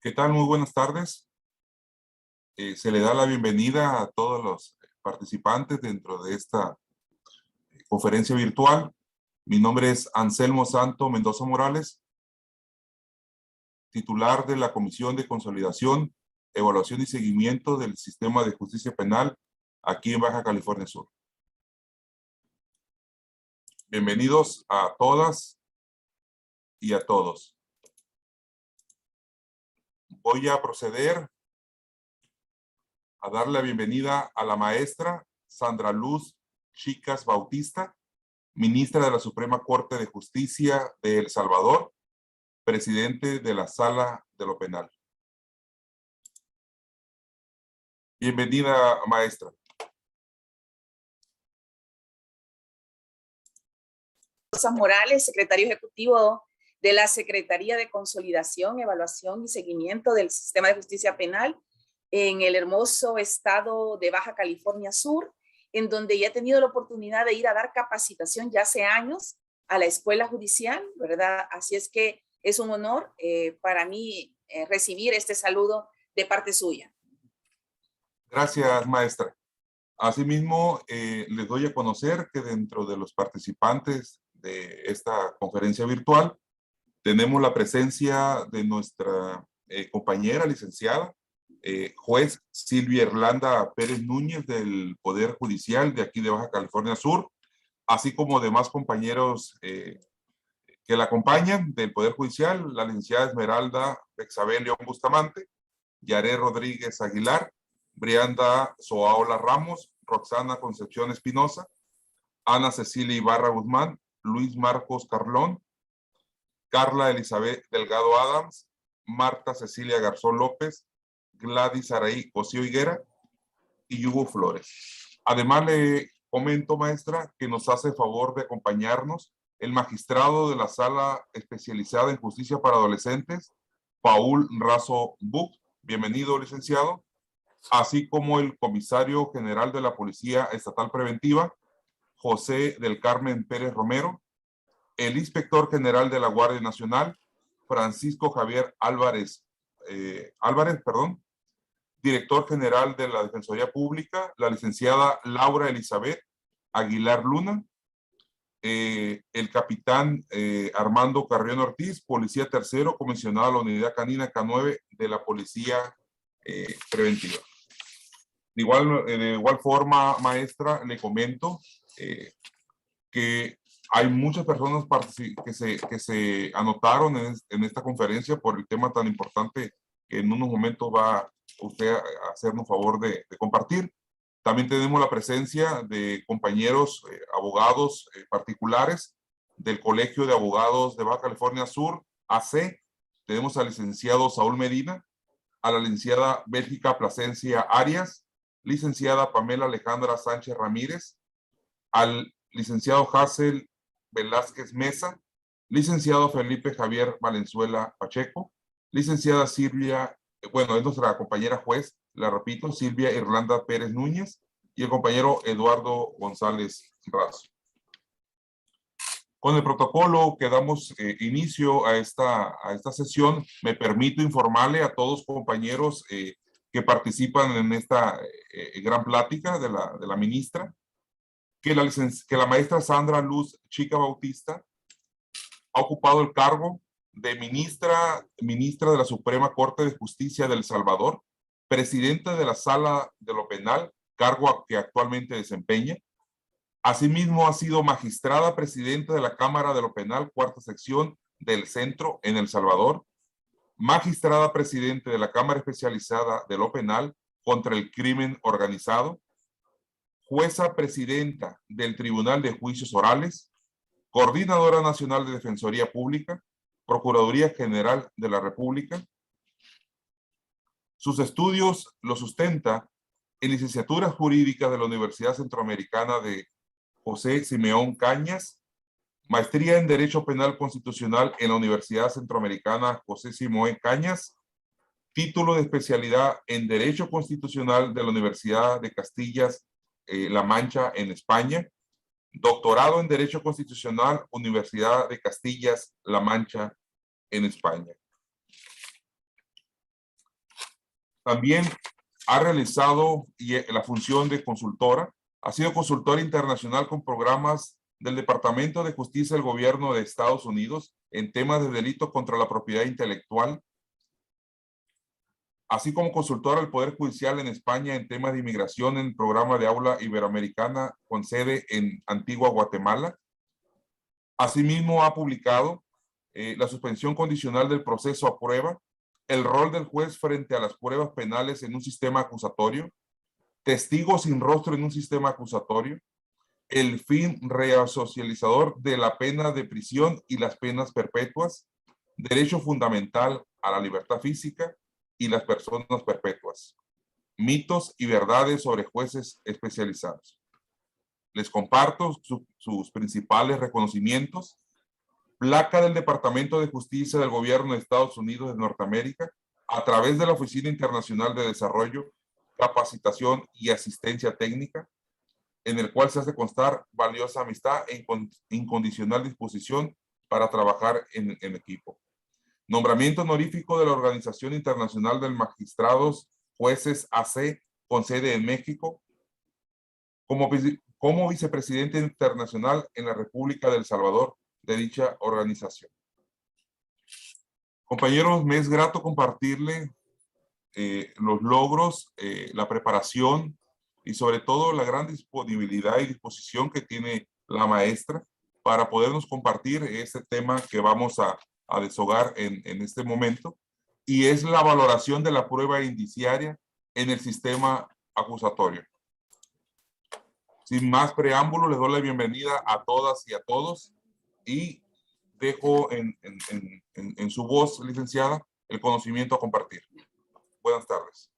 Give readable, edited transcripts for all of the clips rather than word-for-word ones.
¿Qué tal? Muy buenas tardes. Se le da la bienvenida a todos los participantes dentro de esta conferencia virtual. Mi nombre es Anselmo Santo Mendoza Morales, titular de la Comisión de Consolidación, Evaluación y Seguimiento del Sistema de Justicia Penal aquí en Baja California Sur. Bienvenidos a todas y a todos. Voy a proceder a darle la bienvenida a la maestra Sandra Luz Chicas Bautista, ministra de la Suprema Corte de Justicia de El Salvador, presidente de la Sala de lo Penal. Bienvenida, maestra. Morales, secretario ejecutivo de la Secretaría de Consolidación, Evaluación y Seguimiento del Sistema de Justicia Penal en el hermoso estado de Baja California Sur, en donde ya he tenido la oportunidad de ir a dar capacitación ya hace años a la escuela judicial, ¿verdad? Así es que es un honor para mí recibir este saludo de parte suya. Gracias, maestra. Asimismo, les doy a conocer que dentro de los participantes de esta conferencia virtual tenemos la presencia de nuestra compañera licenciada, juez Silvia Irlanda Pérez Núñez del Poder Judicial de aquí de Baja California Sur, así como demás compañeros que la acompañan del Poder Judicial, la licenciada Esmeralda Bexabel León Bustamante, Yaré Rodríguez Aguilar, Brianda Zoaola Ramos, Roxana Concepción Espinosa, Ana Cecilia Ibarra Guzmán, Luis Marcos Carlón, Carla Elizabeth Delgado Adams, Marta Cecilia Garzón López, Gladys Araí Cosío Higuera y Hugo Flores. Además le comento, maestra, que nos hace favor de acompañarnos el magistrado de la Sala Especializada en Justicia para Adolescentes, Paul Razo Buch. Bienvenido, licenciado. Así como el comisario general de la Policía Estatal Preventiva, José del Carmen Pérez Romero, el inspector general de la Guardia Nacional, Francisco Javier Álvarez, director general de la Defensoría Pública, la licenciada Laura Elizabeth Aguilar Luna, el capitán Armando Carrión Ortiz, policía tercero, comisionado a la unidad canina K9 de la Policía Preventiva. De igual forma, maestra, le comento que hay muchas personas que se anotaron en esta conferencia por el tema tan importante que en unos momentos va usted a hacernos favor de compartir. También tenemos la presencia de compañeros abogados particulares del Colegio de Abogados de Baja California Sur, AC. Tenemos al licenciado Saúl Medina, a la licenciada Bélgica Plasencia Arias, licenciada Pamela Alejandra Sánchez Ramírez, al licenciado Hazel Velázquez Mesa, licenciado Felipe Javier Valenzuela Pacheco, licenciada Silvia, bueno, es nuestra compañera juez, la repito, Silvia Irlanda Pérez Núñez, y el compañero Eduardo González Razo. Con el protocolo que damos inicio a esta sesión, me permito informarle a todos compañeros que participan en esta gran plática de la ministra, que la maestra Sandra Luz Chica Bautista ha ocupado el cargo de ministra de la Suprema Corte de Justicia de El Salvador, presidenta de la Sala de lo Penal, cargo que actualmente desempeña. Asimismo, ha sido magistrada presidenta de la Cámara de lo Penal, cuarta sección del Centro en El Salvador, magistrada presidente de la Cámara Especializada de lo Penal contra el Crimen Organizado, jueza presidenta del Tribunal de Juicios Orales, coordinadora nacional de Defensoría Pública, Procuraduría General de la República. Sus estudios los sustenta en licenciatura jurídica de la Universidad Centroamericana de José Simeón Cañas, maestría en Derecho Penal Constitucional en la Universidad Centroamericana José Simeón Cañas, título de especialidad en Derecho Constitucional de la Universidad de Castilla-La Mancha en España, doctorado en Derecho Constitucional, Universidad de Castilla-La Mancha en España. También ha realizado la función de consultora. Ha sido consultora internacional con programas del Departamento de Justicia del Gobierno de Estados Unidos en temas de delitos contra la propiedad intelectual, así como consultora del Poder Judicial en España en temas de inmigración en el programa de aula iberoamericana con sede en Antigua, Guatemala. Asimismo, ha publicado la suspensión condicional del proceso a prueba, el rol del juez frente a las pruebas penales en un sistema acusatorio, testigos sin rostro en un sistema acusatorio, el fin resocializador de la pena de prisión y las penas perpetuas, derecho fundamental a la libertad física y las personas perpetuas, mitos y verdades sobre jueces especializados. Les comparto sus principales reconocimientos. Placa del Departamento de Justicia del Gobierno de Estados Unidos de Norteamérica a través de la Oficina Internacional de Desarrollo, Capacitación y Asistencia Técnica, en el cual se hace constar valiosa amistad e incondicional disposición para trabajar en equipo. Nombramiento honorífico de la Organización Internacional de Magistrados Jueces AC con sede en México como vicepresidente internacional en la República de El Salvador de dicha organización. Compañeros, me es grato compartirle los logros, la preparación y sobre todo la gran disponibilidad y disposición que tiene la maestra para podernos compartir este tema que vamos a deshogar en este momento, y es la valoración de la prueba indiciaria en el sistema acusatorio. Sin más preámbulo, les doy la bienvenida a todas y a todos y dejo en su voz, licenciada, el conocimiento a compartir. Buenas tardes.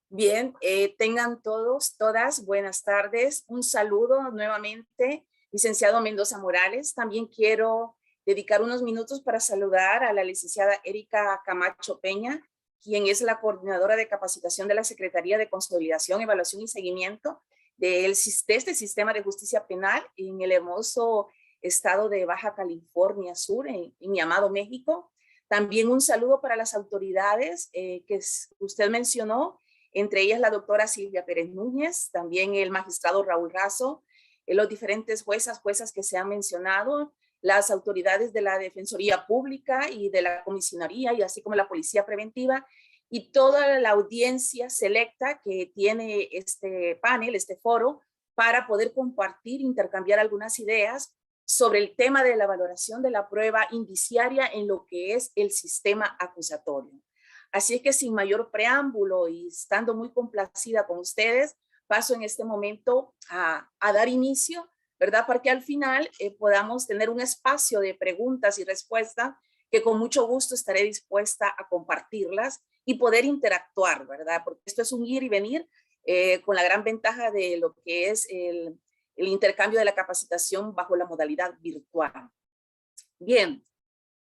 Bien, tengan todos, todas, buenas tardes. Un saludo nuevamente, licenciado Mendoza Morales. También quiero dedicar unos minutos para saludar a la licenciada Erika Camacho Peña, quien es la coordinadora de capacitación de la Secretaría de Consolidación, Evaluación y Seguimiento de este sistema de justicia penal en el hermoso estado de Baja California Sur, en mi amado México. También un saludo para las autoridades que usted mencionó, entre ellas la doctora Silvia Pérez Núñez, también el magistrado Raúl Razo, los diferentes juezas que se han mencionado, las autoridades de la Defensoría Pública y de la Comisionaría, y así como la Policía Preventiva, y toda la audiencia selecta que tiene este panel, este foro, para poder compartir, intercambiar algunas ideas sobre el tema de la valoración de la prueba indiciaria en lo que es el sistema acusatorio. Así es que sin mayor preámbulo y estando muy complacida con ustedes, paso en este momento a dar inicio, ¿verdad? Para que al final podamos tener un espacio de preguntas y respuestas que con mucho gusto estaré dispuesta a compartirlas y poder interactuar, ¿verdad? Porque esto es un ir y venir con la gran ventaja de lo que es el intercambio de la capacitación bajo la modalidad virtual. Bien,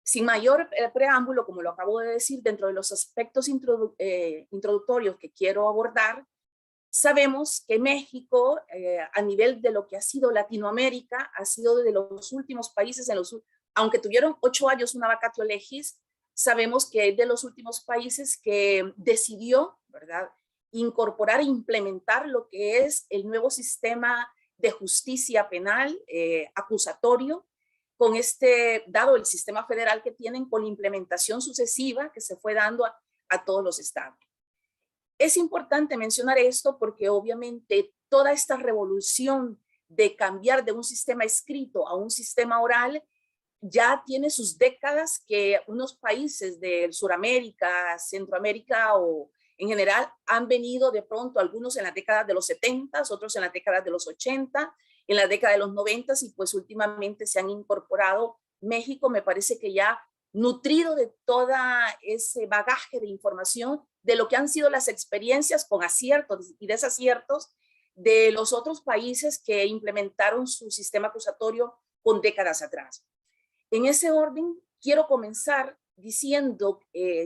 sin mayor preámbulo, como lo acabo de decir, dentro de los aspectos introductorios que quiero abordar, sabemos que México, a nivel de lo que ha sido Latinoamérica, ha sido de los últimos países, aunque tuvieron 8 años una vacatio legis, sabemos que es de los últimos países que decidió, ¿verdad?, incorporar e implementar lo que es el nuevo sistema de justicia penal acusatorio, con dado el sistema federal que tienen, con la implementación sucesiva que se fue dando a todos los estados. Es importante mencionar esto porque obviamente toda esta revolución de cambiar de un sistema escrito a un sistema oral ya tiene sus décadas, que unos países de Sudamérica, Centroamérica o en general han venido de pronto, algunos en la década de los 70, otros en la década de los 80, en la década de los 90, y pues últimamente se han incorporado. México me parece que ya nutrido de toda ese bagaje de información de lo que han sido las experiencias con aciertos y desaciertos de los otros países que implementaron su sistema acusatorio con décadas atrás. En ese orden, quiero comenzar diciendo,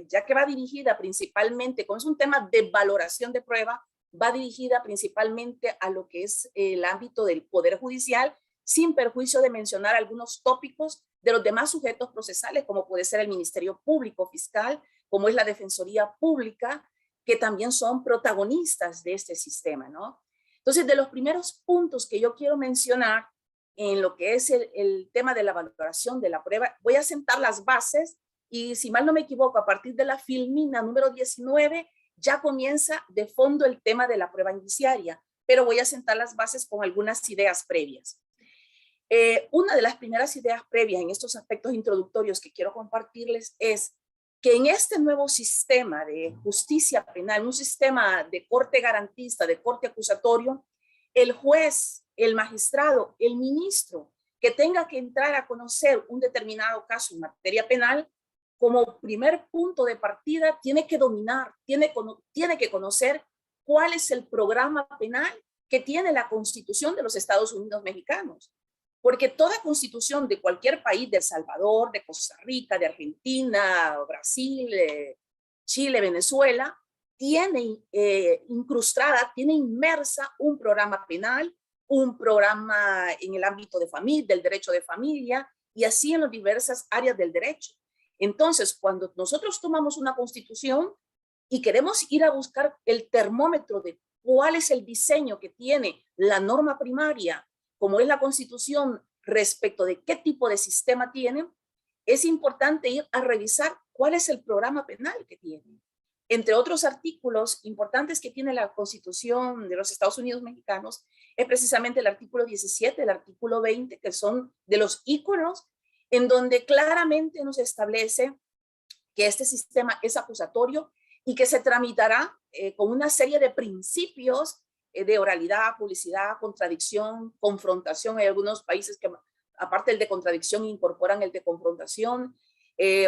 ya que va dirigida principalmente, como es un tema de valoración de prueba, va dirigida principalmente a lo que es el ámbito del Poder Judicial, sin perjuicio de mencionar algunos tópicos de los demás sujetos procesales, como puede ser el Ministerio Público Fiscal, como es la Defensoría Pública, que también son protagonistas de este sistema, ¿no? Entonces, de los primeros puntos que yo quiero mencionar en lo que es el tema de la valoración de la prueba, voy a sentar las bases y, si mal no me equivoco, a partir de la filmina número 19 ya comienza de fondo el tema de la prueba indiciaria, pero voy a sentar las bases con algunas ideas previas. Una de las primeras ideas previas en estos aspectos introductorios que quiero compartirles es que en este nuevo sistema de justicia penal, un sistema de corte garantista, de corte acusatorio, el juez, el magistrado, el ministro que tenga que entrar a conocer un determinado caso en materia penal, como primer punto de partida tiene que dominar, tiene que conocer cuál es el programa penal que tiene la Constitución de los Estados Unidos mexicanos. Porque toda constitución de cualquier país, de El Salvador, de Costa Rica, de Argentina, Brasil, Chile, Venezuela, tiene incrustada, tiene inmersa un programa penal, un programa en el ámbito de familia, del derecho de familia, y así en las diversas áreas del derecho. Entonces, cuando nosotros tomamos una constitución y queremos ir a buscar el termómetro de cuál es el diseño que tiene la norma primaria, como es la Constitución, respecto de qué tipo de sistema tiene, es importante ir a revisar cuál es el programa penal que tiene. Entre otros artículos importantes que tiene la Constitución de los Estados Unidos mexicanos, es precisamente el artículo 17, el artículo 20, que son de los íconos, en donde claramente nos establece que este sistema es acusatorio y que se tramitará con una serie de principios de oralidad, publicidad, contradicción, confrontación. Hay algunos países que, aparte del de contradicción, incorporan el de confrontación,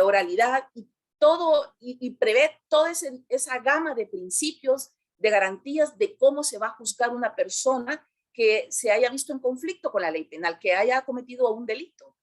oralidad, y todo, y prevé toda esa gama de principios, de garantías de cómo se va a juzgar una persona que se haya visto en conflicto con la ley penal, que haya cometido un delito.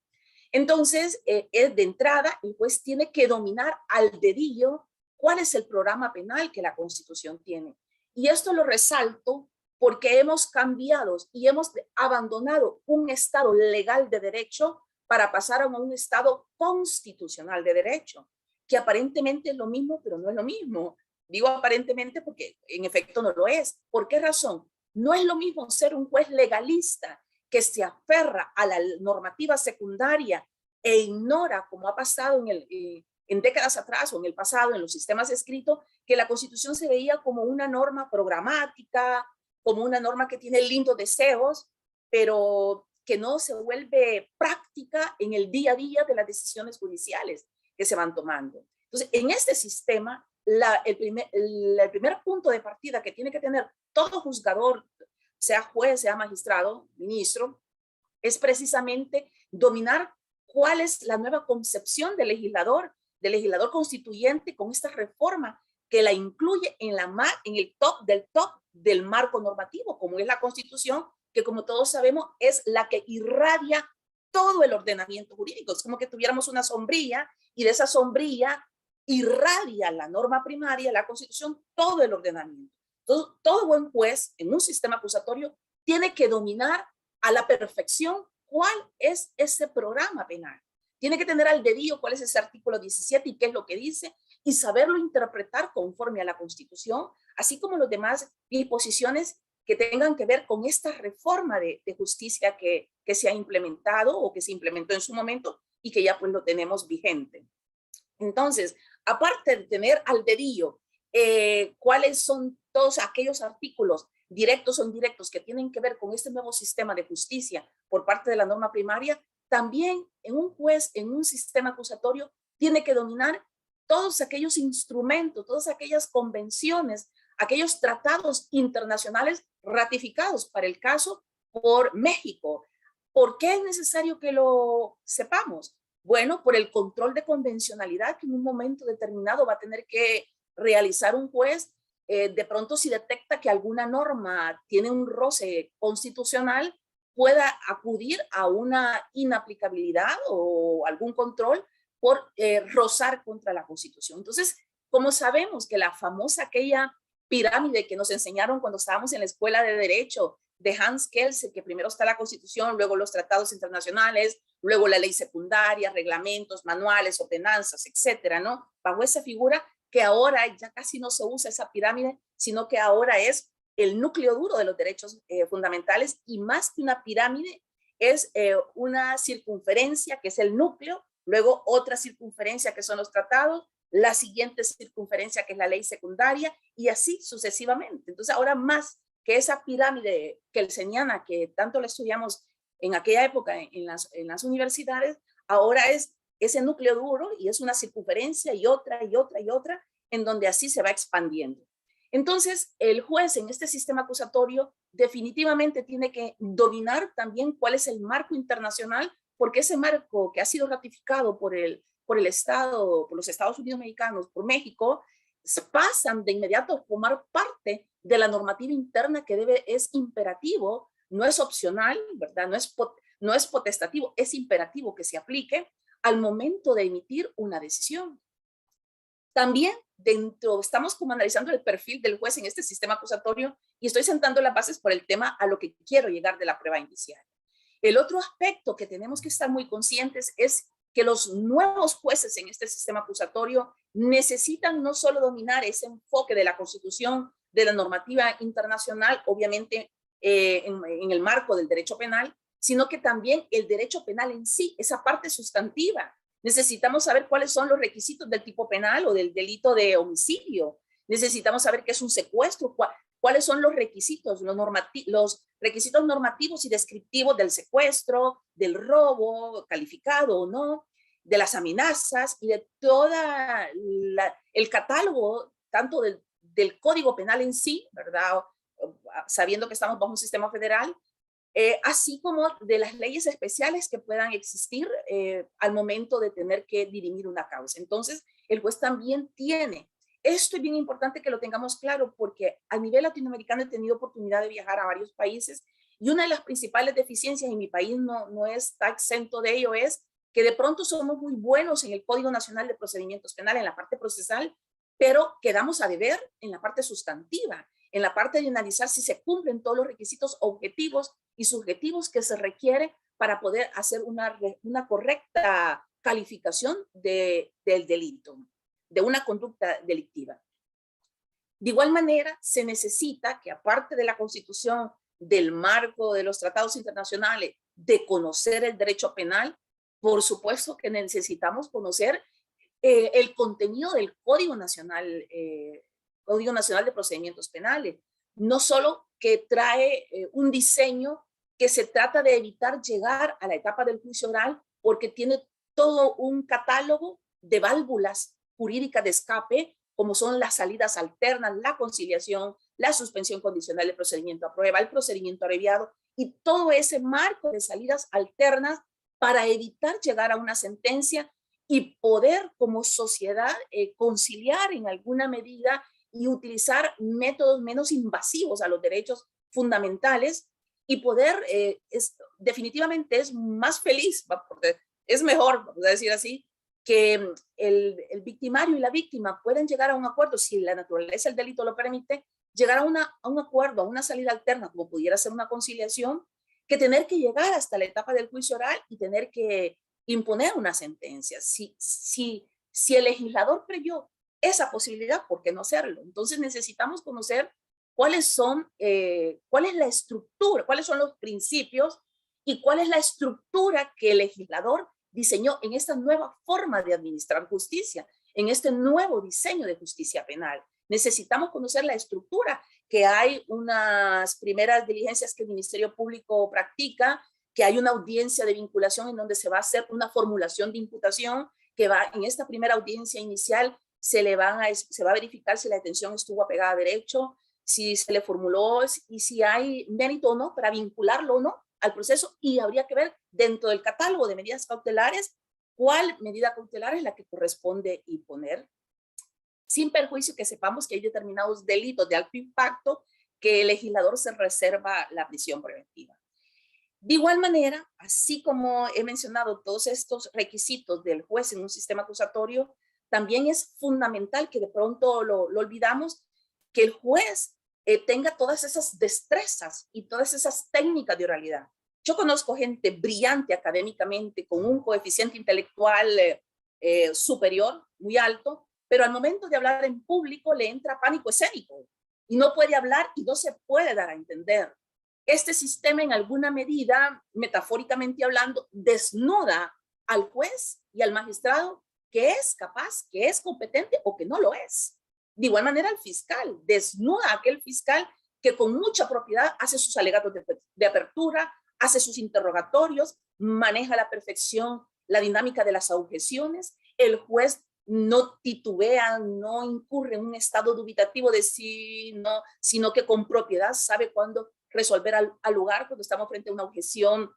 Entonces, de entrada, el juez tiene que dominar al dedillo cuál es el programa penal que la Constitución tiene. Y esto lo resalto porque hemos cambiado y hemos abandonado un estado legal de derecho para pasar a un estado constitucional de derecho, que aparentemente es lo mismo, pero no es lo mismo. Digo aparentemente porque en efecto no lo es. ¿Por qué razón? No es lo mismo ser un juez legalista que se aferra a la normativa secundaria e ignora, como ha pasado en décadas atrás o en el pasado en los sistemas escritos, que la Constitución se veía como una norma programática, como una norma que tiene lindos deseos, pero que no se vuelve práctica en el día a día de las decisiones judiciales que se van tomando. Entonces, en este sistema, el primer punto de partida que tiene que tener todo juzgador, sea juez, sea magistrado, ministro, es precisamente dominar cuál es la nueva concepción del legislador constituyente con esta reforma que la incluye en el top del marco normativo, como es la Constitución, que como todos sabemos es la que irradia todo el ordenamiento jurídico. Es como que tuviéramos una sombrilla y de esa sombrilla irradia la norma primaria, la Constitución, todo el ordenamiento. Entonces, todo buen juez en un sistema acusatorio tiene que dominar a la perfección cuál es ese programa penal. Tiene que tener al dedillo cuál es ese artículo 17 y qué es lo que dice, y saberlo interpretar conforme a la Constitución, así como los demás disposiciones que tengan que ver con esta reforma de justicia que se ha implementado o que se implementó en su momento y que ya pues lo tenemos vigente. Entonces, aparte de tener al dedillo cuáles son todos aquellos artículos directos o indirectos que tienen que ver con este nuevo sistema de justicia por parte de la norma primaria, también en un juez, en un sistema acusatorio, tiene que dominar todos aquellos instrumentos, todas aquellas convenciones, aquellos tratados internacionales ratificados para el caso por México. ¿Por qué es necesario que lo sepamos? Bueno, por el control de convencionalidad que en un momento determinado va a tener que realizar un juez. De pronto, si detecta que alguna norma tiene un roce constitucional, pueda acudir a una inaplicabilidad o algún control por rozar contra la Constitución. Entonces, como sabemos que la famosa aquella pirámide que nos enseñaron cuando estábamos en la escuela de Derecho de Hans Kelsen, que primero está la Constitución, luego los tratados internacionales, luego la ley secundaria, reglamentos, manuales, ordenanzas, etcétera, ¿no? Bajo esa figura que ahora ya casi no se usa esa pirámide, sino que ahora es el núcleo duro de los derechos fundamentales, y más que una pirámide es una circunferencia que es el núcleo, luego otra circunferencia que son los tratados, la siguiente circunferencia que es la ley secundaria, y así sucesivamente. Entonces ahora más que esa pirámide kelseniana que tanto la estudiamos en aquella época en las universidades, ahora es ese núcleo duro y es una circunferencia y otra y otra y otra, en donde así se va expandiendo. Entonces, el juez en este sistema acusatorio definitivamente tiene que dominar también cuál es el marco internacional, porque ese marco que ha sido ratificado por el Estado, por los Estados Unidos mexicanos, por México, pasan de inmediato a formar parte de la normativa interna que es imperativo, no es opcional, ¿verdad? No es potestativo, es imperativo que se aplique al momento de emitir una decisión. También estamos como analizando el perfil del juez en este sistema acusatorio y estoy sentando las bases por el tema a lo que quiero llegar de la prueba inicial. El otro aspecto que tenemos que estar muy conscientes es que los nuevos jueces en este sistema acusatorio necesitan no solo dominar ese enfoque de la Constitución, de la normativa internacional, obviamente en el marco del derecho penal, sino que también el derecho penal en sí, esa parte sustantiva. Necesitamos saber cuáles son los requisitos del tipo penal o del delito de homicidio. Necesitamos saber qué es un secuestro, cuáles son los requisitos, los requisitos normativos y descriptivos del secuestro, del robo, calificado o no, de las amenazas y de todo el catálogo, tanto del Código Penal en sí, ¿verdad? Sabiendo que estamos bajo un sistema federal, así como de las leyes especiales que puedan existir al momento de tener que dirimir una causa. Entonces, el juez también tiene. Esto es bien importante que lo tengamos claro, porque a nivel latinoamericano he tenido oportunidad de viajar a varios países y una de las principales deficiencias en mi país no está exento de ello, es que de pronto somos muy buenos en el Código Nacional de Procedimientos Penales, en la parte procesal, pero quedamos a deber en la parte sustantiva, en la parte de analizar si se cumplen todos los requisitos objetivos y subjetivos que se requiere para poder hacer una correcta calificación del delito, de una conducta delictiva. De igual manera, se necesita que aparte de la Constitución, del marco de los tratados internacionales, de conocer el derecho penal, por supuesto que necesitamos conocer el contenido del Código Nacional de Procedimientos Penales. No solo que trae un diseño que se trata de evitar llegar a la etapa del juicio oral, porque tiene todo un catálogo de válvulas jurídicas de escape, como son las salidas alternas, la conciliación, la suspensión condicional del procedimiento a prueba, el procedimiento abreviado y todo ese marco de salidas alternas para evitar llegar a una sentencia y poder como sociedad conciliar en alguna medida y utilizar métodos menos invasivos a los derechos fundamentales y poder, definitivamente es más feliz, porque es mejor, vamos a decir así, que el victimario y la víctima pueden llegar a un acuerdo, si la naturaleza del delito lo permite, llegar a un acuerdo, a una salida alterna, como pudiera ser una conciliación, que tener que llegar hasta la etapa del juicio oral y tener que imponer una sentencia. Si el legislador previó esa posibilidad, ¿por qué no hacerlo? Entonces necesitamos conocer cuál es la estructura, cuáles son los principios y cuál es la estructura que el legislador diseñó en esta nueva forma de administrar justicia, en este nuevo diseño de justicia penal. Necesitamos conocer la estructura, que hay unas primeras diligencias que el Ministerio Público practica, que hay una audiencia de vinculación en donde se va a hacer una formulación de imputación, que va en esta primera audiencia inicial se va a verificar si la detención estuvo apegada a derecho, si se le formuló y si hay mérito o no para vincularlo o no al proceso, y habría que ver dentro del catálogo de medidas cautelares cuál medida cautelar es la que corresponde imponer, sin perjuicio que sepamos que hay determinados delitos de alto impacto que el legislador se reserva la prisión preventiva. De igual manera, así como he mencionado todos estos requisitos del juez en un sistema acusatorio, también es fundamental, que de pronto lo olvidamos, que el juez tenga todas esas destrezas y todas esas técnicas de oralidad. Yo conozco gente brillante académicamente, con un coeficiente intelectual superior, muy alto, pero al momento de hablar en público le entra pánico escénico y no puede hablar y no se puede dar a entender. Este sistema, en alguna medida, metafóricamente hablando, desnuda al juez y al magistrado que es capaz, que es competente o que no lo es. De igual manera, el fiscal desnuda a aquel fiscal que con mucha propiedad hace sus alegatos de apertura, hace sus interrogatorios, maneja a la perfección la dinámica de las objeciones. El juez no titubea, no incurre en un estado dubitativo de sí, no, sino que con propiedad sabe cuándo resolver al lugar cuando estamos frente a una objeción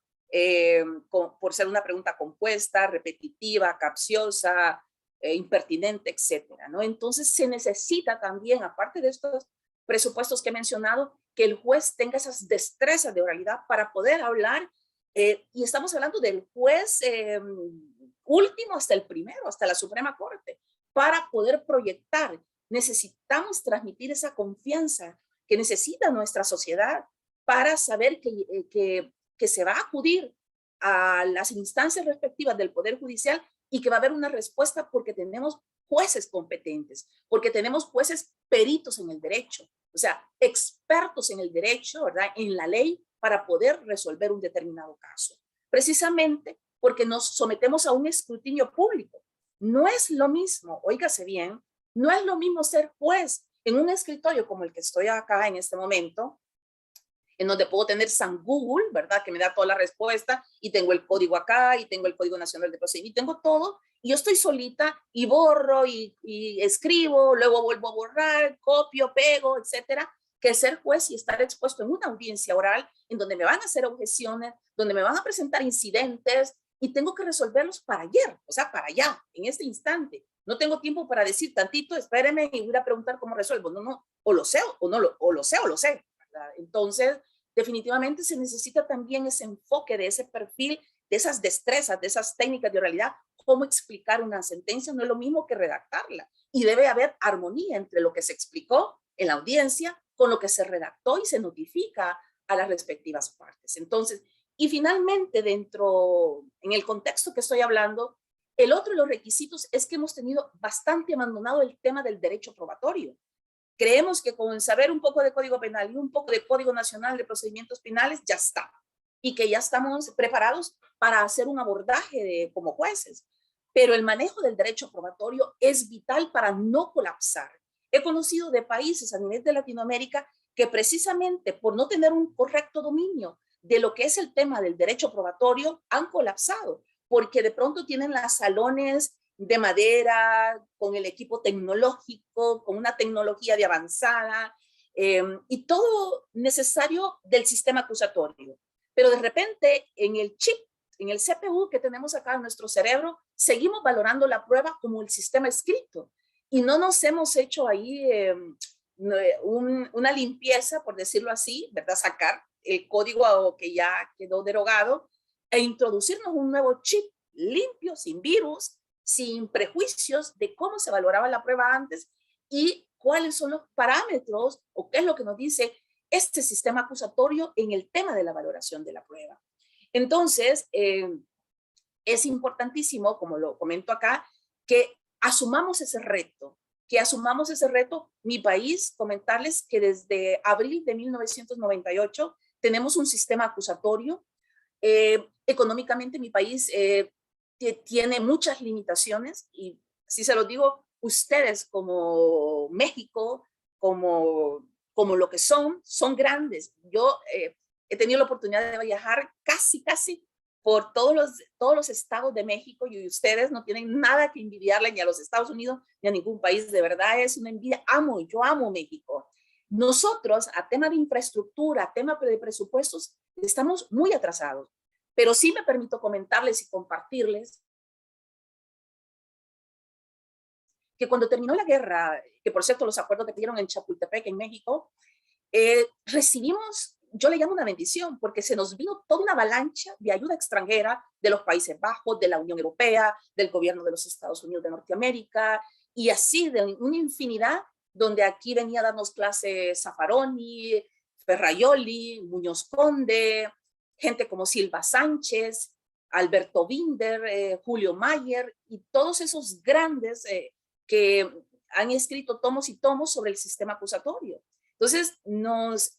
por ser una pregunta compuesta, repetitiva, capciosa, impertinente, etcétera, ¿no? Entonces se necesita también, aparte de estos presupuestos que he mencionado, que el juez tenga esas destrezas de oralidad para poder hablar, y estamos hablando del juez último hasta el primero, hasta la Suprema Corte, para poder proyectar. Necesitamos transmitir esa confianza que necesita nuestra sociedad para saber que se va a acudir a las instancias respectivas del Poder Judicial y que va a haber una respuesta porque tenemos jueces competentes, porque tenemos jueces peritos en el derecho, o sea, expertos en el derecho, ¿verdad? En la ley para poder resolver un determinado caso. Precisamente porque nos sometemos a un escrutinio público. No es lo mismo, óigase bien, no es lo mismo ser juez en un escritorio como el que estoy acá en este momento, en donde puedo tener San Google, ¿verdad? Que me da toda la respuesta y tengo el código acá y tengo el Código Nacional de Procedimiento y tengo todo. Y yo estoy solita y borro y escribo, luego vuelvo a borrar, copio, pego, etcétera. Que ser juez y estar expuesto en una audiencia oral en donde me van a hacer objeciones, donde me van a presentar incidentes y tengo que resolverlos para ayer, o sea, para allá, en este instante. No tengo tiempo para decir tantito, espéreme y voy a preguntar cómo resuelvo. No, no, o lo sé o no o lo sé o lo sé. Entonces, definitivamente se necesita también ese enfoque de ese perfil, de esas destrezas, de esas técnicas de oralidad, cómo explicar una sentencia no es lo mismo que redactarla. Y debe haber armonía entre lo que se explicó en la audiencia con lo que se redactó y se notifica a las respectivas partes. Entonces, y finalmente, en el contexto que estoy hablando, el otro de los requisitos es que hemos tenido bastante abandonado el tema del derecho probatorio. Creemos que con saber un poco de Código Penal y un poco de Código Nacional de Procedimientos Penales ya está. Y que ya estamos preparados para hacer un abordaje como jueces. Pero el manejo del derecho probatorio es vital para no colapsar. He conocido de países a nivel de Latinoamérica que precisamente por no tener un correcto dominio de lo que es el tema del derecho probatorio han colapsado, porque de pronto tienen las salones de madera, con el equipo tecnológico, con una tecnología de avanzada, y todo necesario del sistema acusatorio. Pero de repente en el chip, en el CPU que tenemos acá en nuestro cerebro, seguimos valorando la prueba como el sistema escrito. Y no nos hemos hecho ahí una limpieza, por decirlo así, ¿verdad? Sacar el código que ya quedó derogado e introducirnos un nuevo chip limpio, sin virus, sin prejuicios de cómo se valoraba la prueba antes y cuáles son los parámetros o qué es lo que nos dice este sistema acusatorio en el tema de la valoración de la prueba. Entonces, es importantísimo, como lo comento acá, que asumamos ese reto, Mi país, comentarles que desde abril de 1998 tenemos un sistema acusatorio. Económicamente mi país tiene muchas limitaciones y si se lo digo, ustedes como México, como lo que son grandes. Yo he tenido la oportunidad de viajar casi por todos los estados de México y ustedes no tienen nada que envidiarle ni a los Estados Unidos ni a ningún país. De verdad es una envidia. Yo amo México. Nosotros, a tema de infraestructura, a tema de presupuestos, estamos muy atrasados. Pero sí me permito comentarles y compartirles que cuando terminó la guerra, que por cierto los acuerdos que dieron en Chapultepec, en México, recibimos, yo le llamo una bendición, porque se nos vino toda una avalancha de ayuda extranjera de los Países Bajos, de la Unión Europea, del gobierno de los Estados Unidos de Norteamérica, y así de una infinidad, donde aquí venía a darnos clases Zaffaroni, Ferraioli, Muñoz Conde, gente como Silva Sánchez, Alberto Binder, Julio Mayer, y todos esos grandes que han escrito tomos y tomos sobre el sistema acusatorio. Entonces nos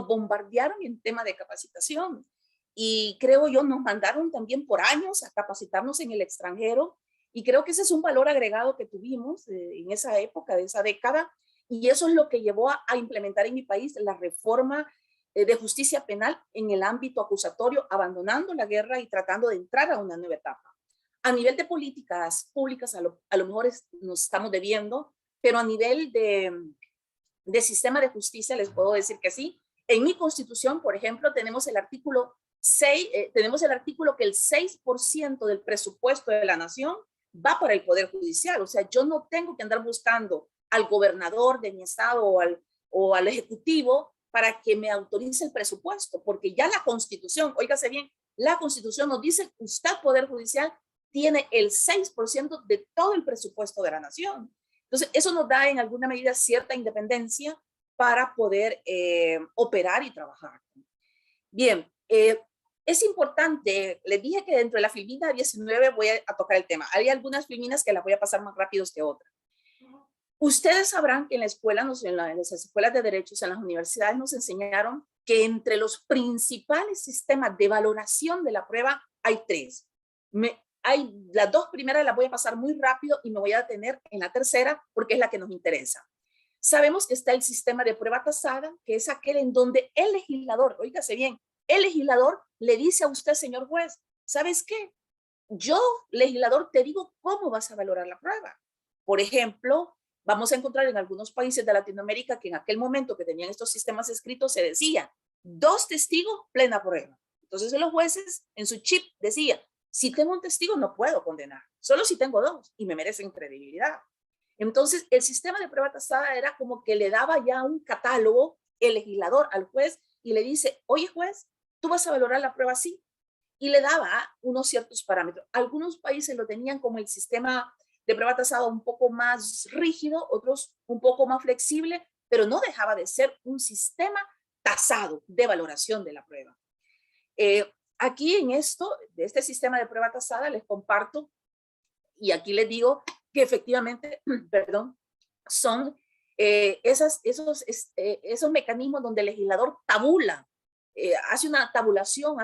bombardearon en tema de capacitación. Y creo yo, nos mandaron también por años a capacitarnos en el extranjero. Y creo que ese es un valor agregado que tuvimos en esa época, de esa década. Y eso es lo que llevó a implementar en mi país la reforma de justicia penal en el ámbito acusatorio, abandonando la guerra y tratando de entrar a una nueva etapa. A nivel de políticas públicas, a lo mejor nos estamos debiendo, pero a nivel de sistema de justicia les puedo decir que sí. En mi constitución, por ejemplo, tenemos el artículo 6, tenemos el artículo que el 6% del presupuesto de la nación va para el Poder Judicial. O sea, yo no tengo que andar buscando al gobernador de mi estado o al ejecutivo para que me autorice el presupuesto, porque ya la Constitución, óigase bien, la Constitución nos dice, usted, Poder Judicial, tiene el 6% de todo el presupuesto de la nación. Entonces, eso nos da en alguna medida cierta independencia para poder operar y trabajar. Bien, es importante, les dije que dentro de la filmina 19 voy a tocar el tema. Hay algunas filminas que las voy a pasar más rápido que otras. Ustedes sabrán que en la escuela, en las escuelas de derechos, en las universidades nos enseñaron que entre los principales sistemas de valoración de la prueba hay tres. Las dos primeras las voy a pasar muy rápido y me voy a detener en la tercera porque es la que nos interesa. Sabemos que está el sistema de prueba tasada, que es aquel en donde el legislador, oígase bien, el legislador le dice a usted, señor juez, ¿sabes qué? Yo, legislador, te digo cómo vas a valorar la prueba. Por ejemplo, vamos a encontrar en algunos países de Latinoamérica que en aquel momento que tenían estos sistemas escritos se decía 2 testigos, plena prueba. Entonces los jueces en su chip decían, si tengo un testigo no puedo condenar, solo si tengo 2 y me merecen credibilidad. Entonces el sistema de prueba tasada era como que le daba ya un catálogo el legislador al juez y le dice, oye juez, tú vas a valorar la prueba así. Y le daba unos ciertos parámetros. Algunos países lo tenían como el sistema de prueba tasada un poco más rígido, otros un poco más flexible, pero no dejaba de ser un sistema tasado de valoración de la prueba. Aquí en de este sistema de prueba tasada les comparto, y aquí les digo que efectivamente, perdón, son esos mecanismos donde el legislador tabula, hace una tabulación,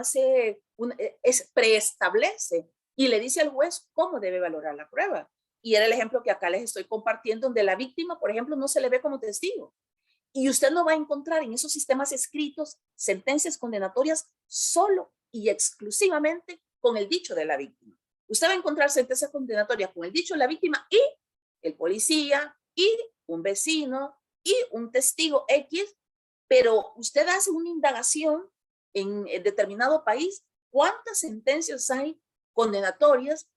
preestablece y le dice al juez cómo debe valorar la prueba. Y era el ejemplo que acá les estoy compartiendo, donde la víctima, por ejemplo, no se le ve como testigo. Y usted no va a encontrar en esos sistemas escritos sentencias condenatorias solo y exclusivamente con el dicho de la víctima. Usted va a encontrar sentencias condenatorias con el dicho de la víctima y el policía y un vecino y un testigo X, pero usted hace una indagación en determinado país, ¿cuántas sentencias hay condenatorias,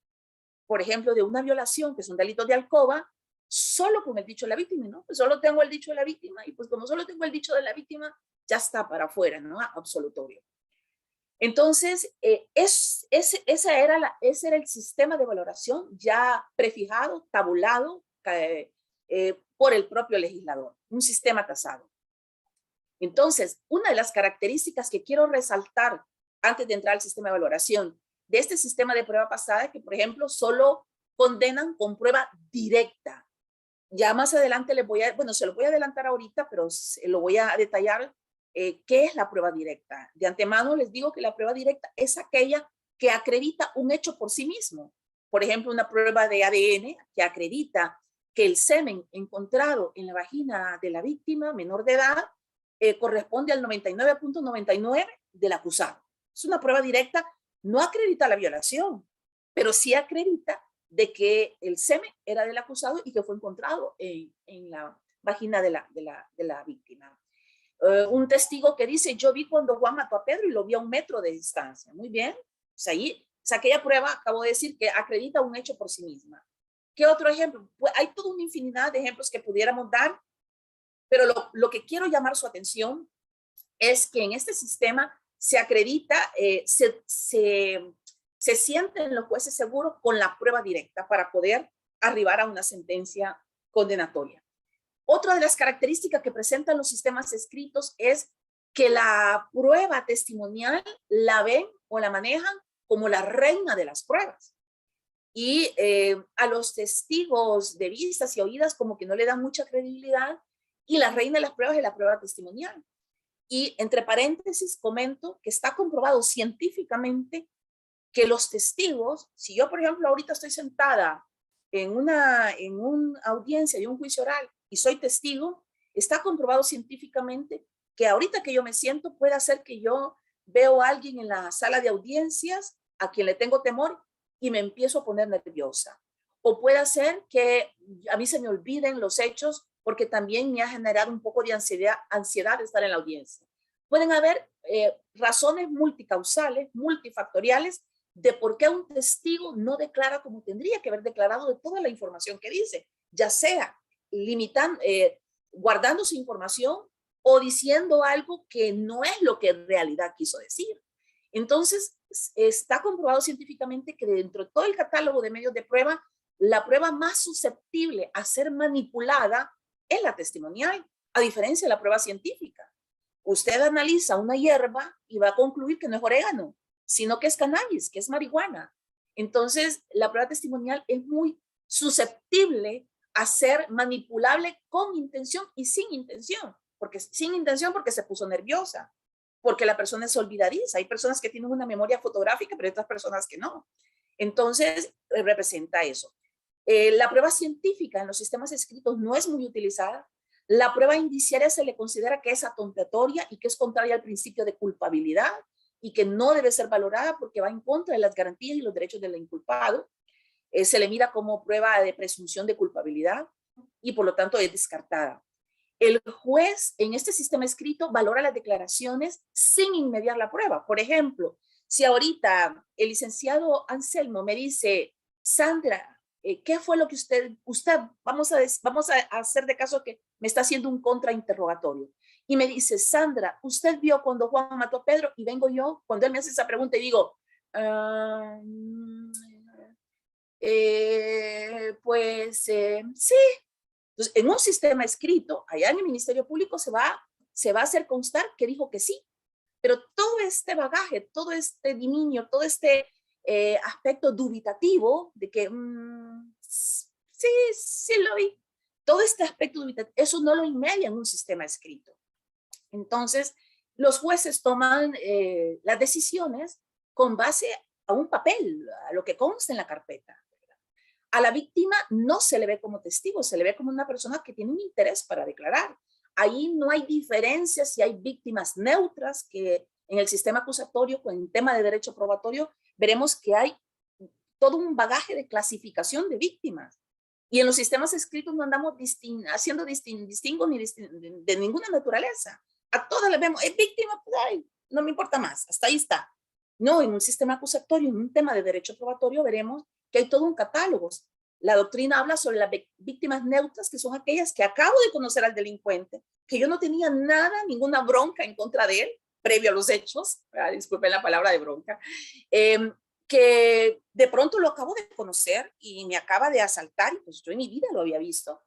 por ejemplo, de una violación, que es un delito de alcoba, solo con el dicho de la víctima, ¿no? Pues solo tengo el dicho de la víctima y pues como solo tengo el dicho de la víctima, ya está para afuera, ¿no? Absolutorio. Entonces, ese era el sistema de valoración ya prefijado, tabulado por el propio legislador, un sistema tasado. Entonces, una de las características que quiero resaltar antes de entrar al sistema de valoración de este sistema de prueba pasada es que, por ejemplo, solo condenan con prueba directa. Ya más adelante se lo voy a adelantar ahorita, pero se lo voy a detallar qué es la prueba directa. De antemano les digo que la prueba directa es aquella que acredita un hecho por sí mismo. Por ejemplo, una prueba de ADN que acredita que el semen encontrado en la vagina de la víctima menor de edad corresponde al 99.99 del acusado. Es una prueba directa, no acredita la violación, pero sí acredita de que el semen era del acusado y que fue encontrado en la vagina de la víctima. Un testigo que dice, yo vi cuando Juan mató a Pedro y lo vi a 1 metro de distancia. Muy bien, pues ahí, aquella prueba, acabo de decir, que acredita un hecho por sí misma. ¿Qué otro ejemplo? Pues hay toda una infinidad de ejemplos que pudiéramos dar, pero lo que quiero llamar su atención es que en este sistema se acredita, se sienten los jueces seguros con la prueba directa para poder arribar a una sentencia condenatoria. Otra de las características que presentan los sistemas escritos es que la prueba testimonial la ven o la manejan como la reina de las pruebas. y a los testigos de vistas y oídas como que no le dan mucha credibilidad, y la reina de las pruebas es la prueba testimonial. Y entre paréntesis comento que está comprobado científicamente que los testigos, si yo por ejemplo ahorita estoy sentada en una audiencia de un juicio oral y soy testigo, está comprobado científicamente que ahorita que yo me siento puede hacer que yo veo a alguien en la sala de audiencias a quien le tengo temor y me empiezo a poner nerviosa. O puede hacer que a mí se me olviden los hechos porque también me ha generado un poco de ansiedad de estar en la audiencia. Pueden haber razones multicausales, multifactoriales, de por qué un testigo no declara como tendría que haber declarado de toda la información que dice, ya sea limitando, guardando su información o diciendo algo que no es lo que en realidad quiso decir. Entonces, está comprobado científicamente que dentro de todo el catálogo de medios de prueba, la prueba más susceptible a ser manipulada es la testimonial, a diferencia de la prueba científica. Usted analiza una hierba y va a concluir que no es orégano, sino que es cannabis, que es marihuana. Entonces, la prueba testimonial es muy susceptible a ser manipulable con intención y sin intención. Porque sin intención porque se puso nerviosa, porque la persona es olvidadiza. Hay personas que tienen una memoria fotográfica, pero hay otras personas que no. Entonces, representa eso. La prueba científica en los sistemas escritos no es muy utilizada. La prueba indiciaria se le considera que es atentatoria y que es contraria al principio de culpabilidad y que no debe ser valorada porque va en contra de las garantías y los derechos del inculpado. Se le mira como prueba de presunción de culpabilidad y por lo tanto es descartada. El juez en este sistema escrito valora las declaraciones sin inmediar la prueba. Por ejemplo, si ahorita el licenciado Anselmo me dice, Sandra, ¿qué fue lo que usted vamos a hacer de caso que me está haciendo un contrainterrogatorio? Y me dice, Sandra, ¿usted vio cuando Juan mató a Pedro? Y vengo yo, cuando él me hace esa pregunta y digo, sí. Entonces, en un sistema escrito, allá en el Ministerio Público se va a hacer constar que dijo que sí, pero todo este bagaje, todo este dominio, todo este aspecto dubitativo de que sí lo vi, todo este aspecto dubitativo, eso no lo inmedia en un sistema escrito. Entonces, los jueces toman las decisiones con base a un papel, a lo que consta en la carpeta. A la víctima no se le ve como testigo, se le ve como una persona que tiene un interés para declarar. Ahí no hay diferencia si hay víctimas neutras, que en el sistema acusatorio, con el tema de derecho probatorio, veremos que hay todo un bagaje de clasificación de víctimas. Y en los sistemas escritos no andamos haciendo distingos ni de ninguna naturaleza. A todas les vemos, es víctima, pues, ay, no me importa más, hasta ahí está. No, en un sistema acusatorio, en un tema de derecho probatorio, veremos que hay todo un catálogo. La doctrina habla sobre las víctimas neutras, que son aquellas que acabo de conocer al delincuente, que yo no tenía nada, ninguna bronca en contra de él, previo a los hechos, disculpen la palabra de bronca, que de pronto lo acabo de conocer y me acaba de asaltar, y pues yo en mi vida lo había visto,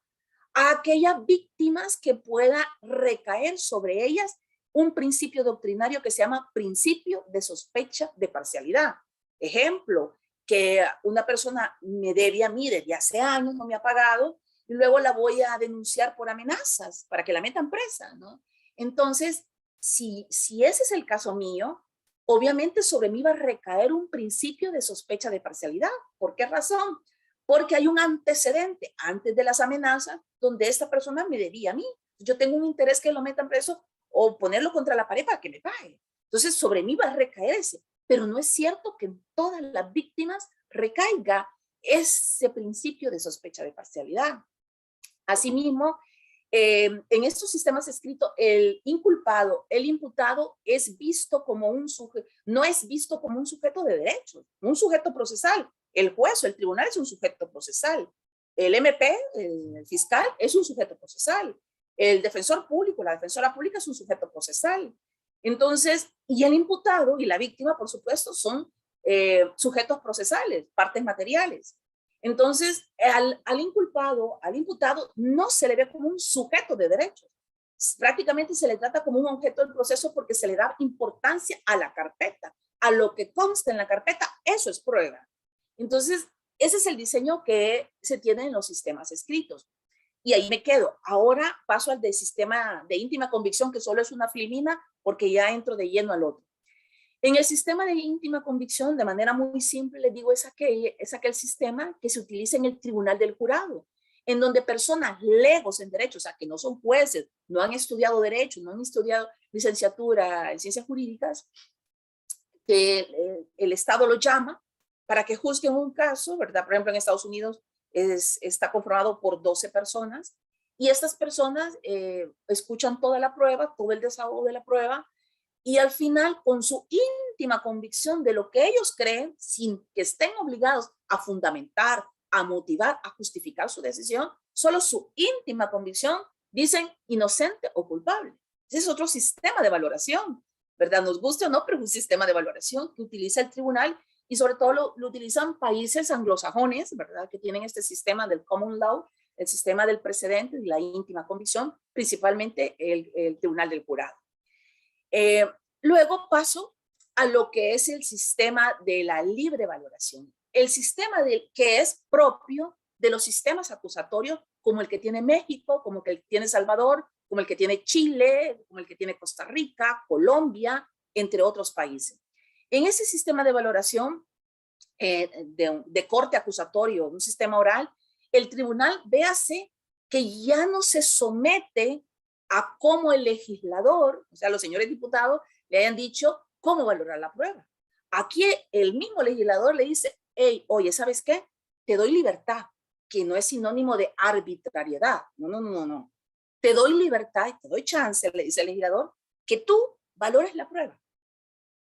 a aquellas víctimas que pueda recaer sobre ellas un principio doctrinario que se llama principio de sospecha de parcialidad. Ejemplo, que una persona me debe a mí desde hace años, no me ha pagado, y luego la voy a denunciar por amenazas para que la metan presa, ¿no? Entonces, si ese es el caso mío, obviamente sobre mí va a recaer un principio de sospecha de parcialidad. ¿Por qué razón? Porque hay un antecedente antes de las amenazas donde esta persona me debía a mí. Yo tengo un interés que lo metan preso o ponerlo contra la pared para que me pague. Entonces, sobre mí va a recaer ese. Pero no es cierto que en todas las víctimas recaiga ese principio de sospecha de parcialidad. Asimismo, en estos sistemas escritos, el inculpado, el imputado es visto como un sujeto, no es visto como un sujeto de derechos, un sujeto procesal. El juez o el tribunal es un sujeto procesal. El MP, el fiscal, es un sujeto procesal. El defensor público, la defensora pública es un sujeto procesal. Entonces, y el imputado y la víctima, por supuesto, son sujetos procesales, partes materiales. Entonces, al inculpado, al imputado, no se le ve como un sujeto de derechos. Prácticamente se le trata como un objeto del proceso porque se le da importancia a la carpeta, a lo que consta en la carpeta, eso es prueba. Entonces, ese es el diseño que se tiene en los sistemas escritos. Y ahí me quedo. Ahora paso al del sistema de íntima convicción, que solo es una filmina, porque ya entro de lleno al otro. En el sistema de íntima convicción, de manera muy simple, les digo, es aquel sistema que se utiliza en el tribunal del jurado, en donde personas legos en derecho, o sea, que no son jueces, no han estudiado derecho, no han estudiado licenciatura en ciencias jurídicas, que el Estado lo llama para que juzguen un caso, ¿verdad? Por ejemplo, en Estados Unidos está conformado por 12 personas y estas personas escuchan toda la prueba, todo el desahogo de la prueba y al final, con su íntima convicción de lo que ellos creen, sin que estén obligados a fundamentar, a motivar, a justificar su decisión, solo su íntima convicción dicen inocente o culpable. Ese es otro sistema de valoración, ¿verdad? Nos guste o no, pero es un sistema de valoración que utiliza el tribunal y sobre todo lo utilizan países anglosajones, ¿verdad? Que tienen este sistema del common law, el sistema del precedente y la íntima convicción, principalmente el tribunal del jurado. Luego paso a lo que es el sistema de la libre valoración. El sistema que es propio de los sistemas acusatorios, como el que tiene México, como el que tiene Salvador, como el que tiene Chile, como el que tiene Costa Rica, Colombia, entre otros países. En ese sistema de valoración de corte acusatorio, un sistema oral, el tribunal véase que ya no se somete a cómo el legislador, o sea, los señores diputados, le hayan dicho cómo valorar la prueba. Aquí el mismo legislador le dice, hey, oye, ¿sabes qué? Te doy libertad, que no es sinónimo de arbitrariedad. No. Te doy libertad y te doy chance, le dice el legislador, que tú valores la prueba.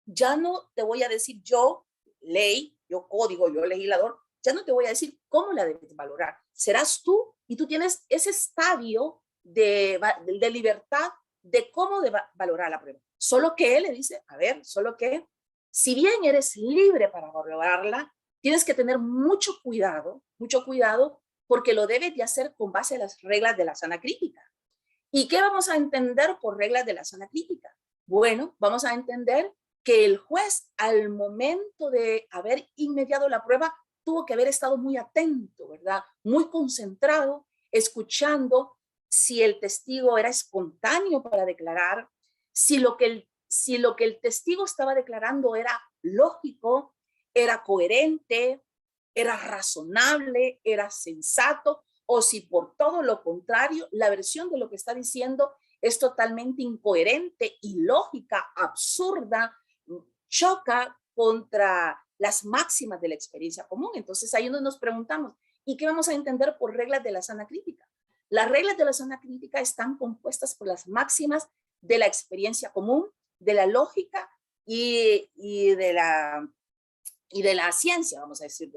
Ya no te voy a decir yo, ley, yo código, yo legislador, ya no te voy a decir cómo la debes valorar. Serás tú y tú tienes ese estadio de libertad de cómo valorar la prueba. Solo que él le dice, a ver, solo que si bien eres libre para valorarla, tienes que tener mucho cuidado, porque lo debes de hacer con base a las reglas de la sana crítica. ¿Y qué vamos a entender por reglas de la sana crítica? Bueno, vamos a entender que el juez, al momento de haber inmediado la prueba, tuvo que haber estado muy atento, ¿verdad? Muy concentrado, escuchando si el testigo era espontáneo para declarar, si lo que el testigo estaba declarando era lógico, era coherente, era razonable, era sensato, o si por todo lo contrario, la versión de lo que está diciendo es totalmente incoherente, ilógica, absurda, choca contra las máximas de la experiencia común. Entonces ahí nos preguntamos, ¿y qué vamos a entender por reglas de la sana crítica? Las reglas de la sana crítica están compuestas por las máximas de la experiencia común, de la lógica y de la ciencia, vamos a decir.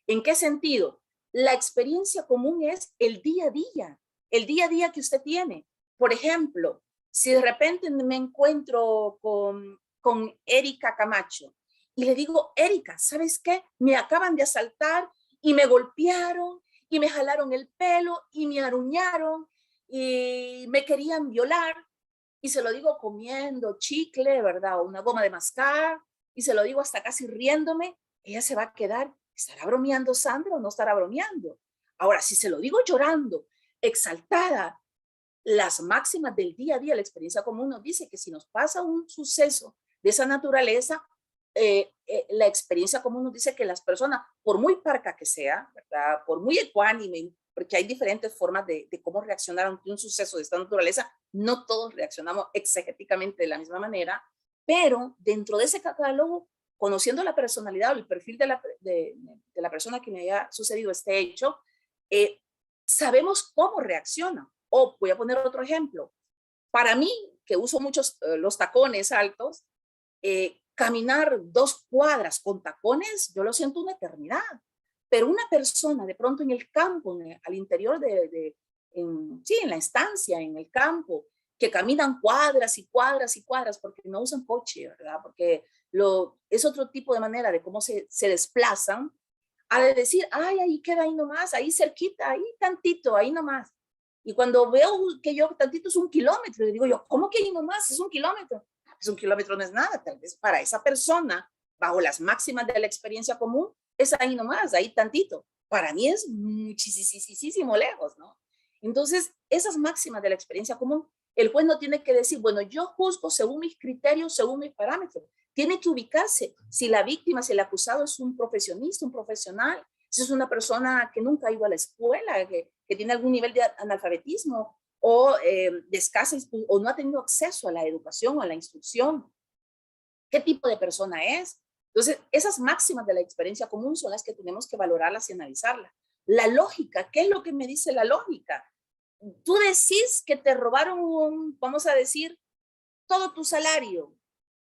¿En qué sentido? La experiencia común es el día a día que usted tiene. Por ejemplo, si de repente me encuentro con Erika Camacho y le digo, Erika, ¿sabes qué? Me acaban de asaltar y me golpearon y me jalaron el pelo y me aruñaron y me querían violar, y se lo digo comiendo chicle, ¿verdad? O una goma de mascar, y se lo digo hasta casi riéndome, ella se va a quedar, ¿estará bromeando Sandra o no estará bromeando? Ahora, si se lo digo llorando, exaltada, las máximas del día a día, la experiencia común nos dice que si nos pasa un suceso de esa naturaleza, la experiencia común nos dice que las personas, por muy parca que sea, ¿verdad? Por muy ecuánime, porque hay diferentes formas de cómo reaccionar ante un suceso de esta naturaleza, no todos reaccionamos exegéticamente de la misma manera, pero dentro de ese catálogo, conociendo la personalidad o el perfil de la persona que me haya sucedido este hecho, sabemos cómo reacciona. O voy a poner otro ejemplo. Para mí, que uso muchos los tacones altos, caminar 2 cuadras con tacones, yo lo siento una eternidad. Pero una persona de pronto en el campo, al interior en la estancia, en el campo, que caminan cuadras y cuadras y cuadras porque no usan coche, ¿verdad? Porque es otro tipo de manera de cómo se desplazan, a decir, ay, ahí queda, ahí nomás, ahí cerquita, ahí tantito, ahí nomás. Y cuando veo que yo tantito es 1 kilómetro, le digo yo, ¿cómo que ahí nomás? Es 1 kilómetro. Pues 1 kilómetro no es nada, tal vez para esa persona, bajo las máximas de la experiencia común, es ahí nomás, ahí tantito. Para mí es muchísimo lejos, ¿no? Entonces, esas máximas de la experiencia común, el juez no tiene que decir, bueno, yo juzgo según mis criterios, según mis parámetros. Tiene que ubicarse si la víctima, si el acusado es un profesionista, un profesional, si es una persona que nunca ha ido a la escuela, que tiene algún nivel de analfabetismo o de escasa o no ha tenido acceso a la educación o a la instrucción. ¿Qué tipo de persona es? Entonces, esas máximas de la experiencia común son las que tenemos que valorarlas y analizarlas. La lógica, ¿qué es lo que me dice la lógica? Tú decís que te robaron, vamos a decir, todo tu salario.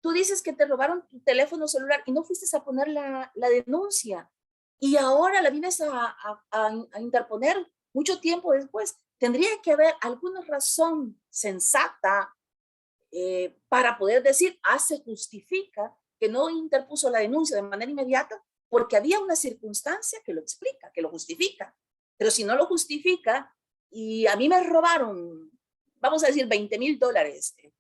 Tú dices que te robaron tu teléfono celular y no fuiste a poner la denuncia. Y ahora la vienes a interponer mucho tiempo después. Tendría que haber alguna razón sensata para poder decir, se justifica que no interpuso la denuncia de manera inmediata porque había una circunstancia que lo explica, que lo justifica. Pero si no lo justifica y a mí me robaron, vamos a decir, $20,000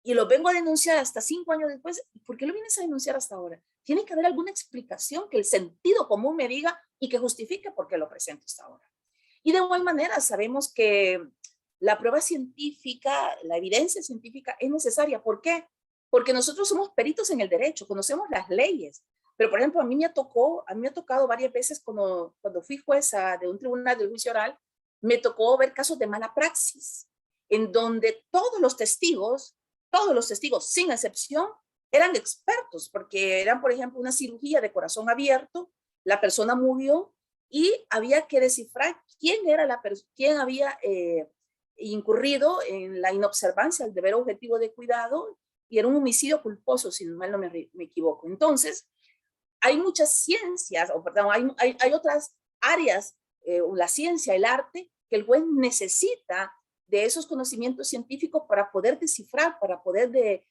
y lo vengo a denunciar hasta 5 años después, ¿por qué lo vienes a denunciar hasta ahora? Tiene que haber alguna explicación que el sentido común me diga y que justifique por qué lo presento hasta ahora. Y de igual manera sabemos que la prueba científica, la evidencia científica es necesaria. ¿Por qué? Porque nosotros somos peritos en el derecho, conocemos las leyes. Pero, por ejemplo, a mí me ha tocado varias veces cuando fui jueza de un tribunal del juicio oral, me tocó ver casos de mala praxis, en donde todos los testigos, sin excepción, eran expertos, porque eran, por ejemplo, una cirugía de corazón abierto, la persona murió y había que descifrar quién había incurrido en la inobservancia del deber objetivo de cuidado y era un homicidio culposo, si mal no me equivoco. Entonces, hay muchas ciencias, hay otras áreas, la ciencia, el arte, que el juez necesita de esos conocimientos científicos para poder descifrar, para poder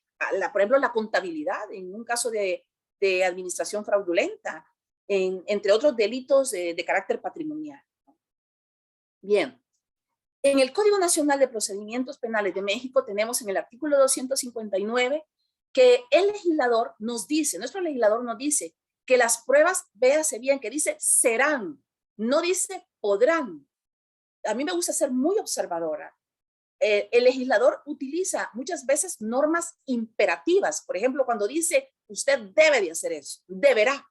por ejemplo, la contabilidad en un caso de administración fraudulenta, entre otros delitos de carácter patrimonial. Bien, en el Código Nacional de Procedimientos Penales de México tenemos en el artículo 259 que el legislador nos dice, nuestro legislador nos dice que las pruebas, véase bien, que dice serán, no dice podrán. A mí me gusta ser muy observadora. El legislador utiliza muchas veces normas imperativas. Por ejemplo, cuando dice usted debe de hacer eso, deberá.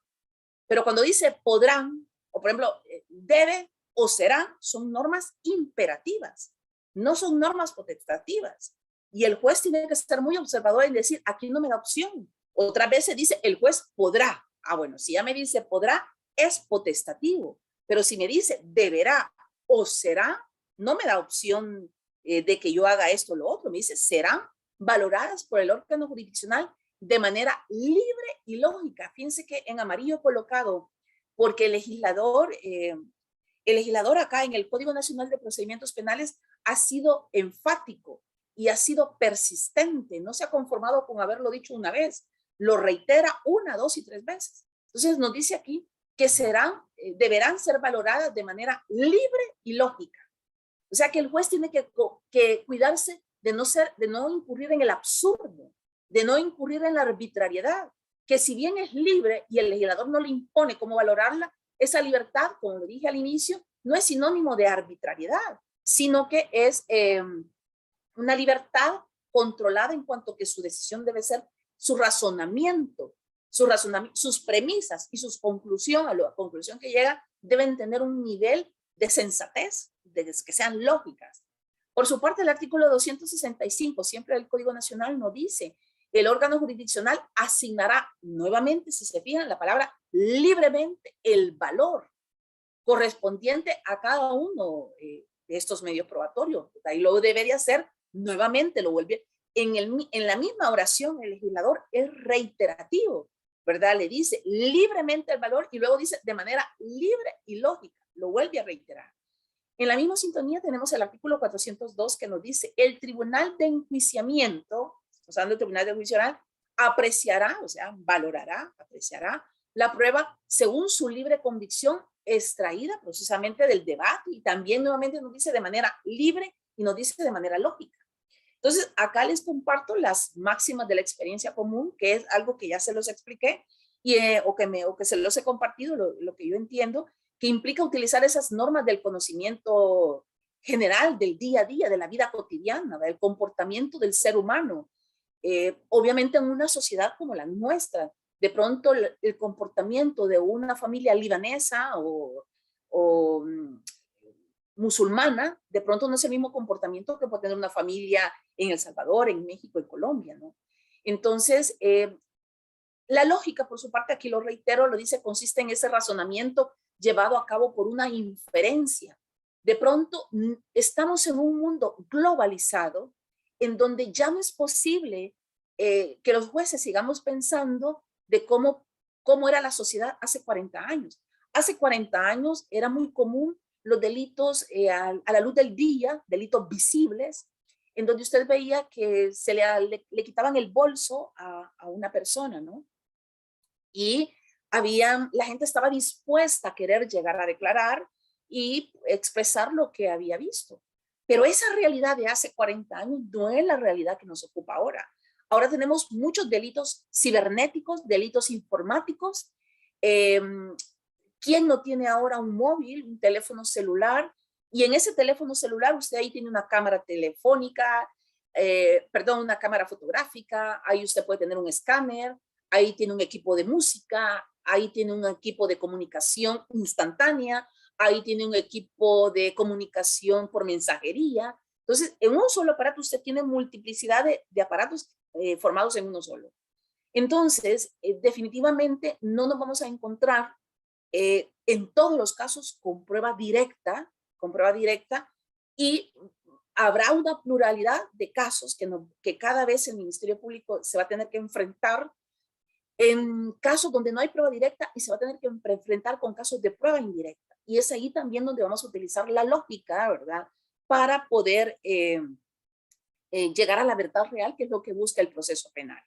Pero cuando dice podrán, o por ejemplo, debe o será, son normas imperativas, no son normas potestativas. Y el juez tiene que ser muy observador en decir, aquí no me da opción. Otra vez se dice, el juez podrá. Bueno, si ya me dice podrá, es potestativo. Pero si me dice deberá o será, no me da opción de que yo haga esto o lo otro. Me dice, serán valoradas por el órgano jurisdiccional de manera libre y lógica. Fíjense que en amarillo colocado, porque el legislador acá en el Código Nacional de Procedimientos Penales ha sido enfático y ha sido persistente. No se ha conformado con haberlo dicho una vez. Lo reitera 1, 2 y 3 veces. Entonces nos dice aquí que deberán ser valoradas de manera libre y lógica. O sea que el juez tiene que cuidarse de no incurrir en el absurdo, de no incurrir en la arbitrariedad, que si bien es libre y el legislador no le impone cómo valorarla, esa libertad, como lo dije al inicio, no es sinónimo de arbitrariedad, sino que es una libertad controlada en cuanto que su decisión debe ser su razonamiento, sus premisas y sus conclusiones, a la conclusión que llega, deben tener un nivel de sensatez, de que sean lógicas. Por su parte, el artículo 265, siempre del Código Nacional, nos dice, el órgano jurisdiccional asignará nuevamente, si se fijan, la palabra libremente, el valor correspondiente a cada uno de estos medios probatorios. Ahí lo debería hacer nuevamente, lo vuelve. En la misma oración, el legislador es reiterativo, ¿verdad? Le dice libremente el valor y luego dice de manera libre y lógica, lo vuelve a reiterar. En la misma sintonía tenemos el artículo 402 que nos dice, el tribunal de enjuiciamiento, usando el tribunal de juicio oral, apreciará, o sea, valorará, apreciará la prueba según su libre convicción extraída precisamente del debate y también nuevamente nos dice de manera libre y nos dice de manera lógica. Entonces, acá les comparto las máximas de la experiencia común, que es algo que ya se los expliqué, o que se los he compartido, lo que yo entiendo, que implica utilizar esas normas del conocimiento general del día a día, de la vida cotidiana, del comportamiento del ser humano. Obviamente en una sociedad como la nuestra, de pronto el comportamiento de una familia libanesa o musulmana, de pronto no es el mismo comportamiento que puede tener una familia en El Salvador, en México, en Colombia, ¿no? Entonces, la lógica, por su parte, aquí lo reitero, lo dice, consiste en ese razonamiento llevado a cabo por una inferencia. De pronto, estamos en un mundo globalizado en donde ya no es posible que los jueces sigamos pensando de cómo era la sociedad hace 40 años. Hace 40 años era muy común los delitos a la luz del día, delitos visibles, en donde usted veía que se le quitaban el bolso a una persona, ¿no? Y la gente estaba dispuesta a querer llegar a declarar y expresar lo que había visto. Pero esa realidad de hace 40 años no es la realidad que nos ocupa ahora. Ahora tenemos muchos delitos cibernéticos, delitos informáticos. ¿Quién no tiene ahora un móvil, un teléfono celular? Y en ese teléfono celular usted ahí tiene una cámara telefónica, una cámara fotográfica, ahí usted puede tener un escáner, ahí tiene un equipo de música, ahí tiene un equipo de comunicación instantánea, ahí tiene un equipo de comunicación por mensajería. Entonces, en un solo aparato usted tiene multiplicidad de aparatos formados en uno solo. Entonces, definitivamente no nos vamos a encontrar en todos los casos con prueba directa, y habrá una pluralidad de casos que cada vez el Ministerio Público se va a tener que enfrentar en casos donde no hay prueba directa y se va a tener que enfrentar con casos de prueba indirecta. Y es ahí también donde vamos a utilizar la lógica, ¿verdad? Para poder llegar a la verdad real, que es lo que busca el proceso penal.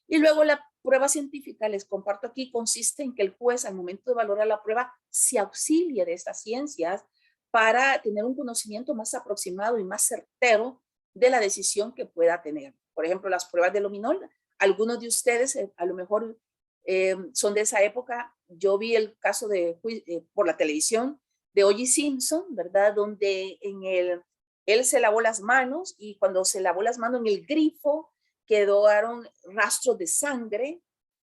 Y luego la prueba científica, les comparto aquí, consiste en que el juez al momento de valorar la prueba se auxilie de estas ciencias para tener un conocimiento más aproximado y más certero de la decisión que pueda tener. Por ejemplo, las pruebas de luminol. Algunos de ustedes a lo mejor son de esa época. Yo vi el caso por la televisión de O.J. Simpson, ¿verdad? Donde él se lavó las manos y cuando se lavó las manos en el grifo quedaron rastros de sangre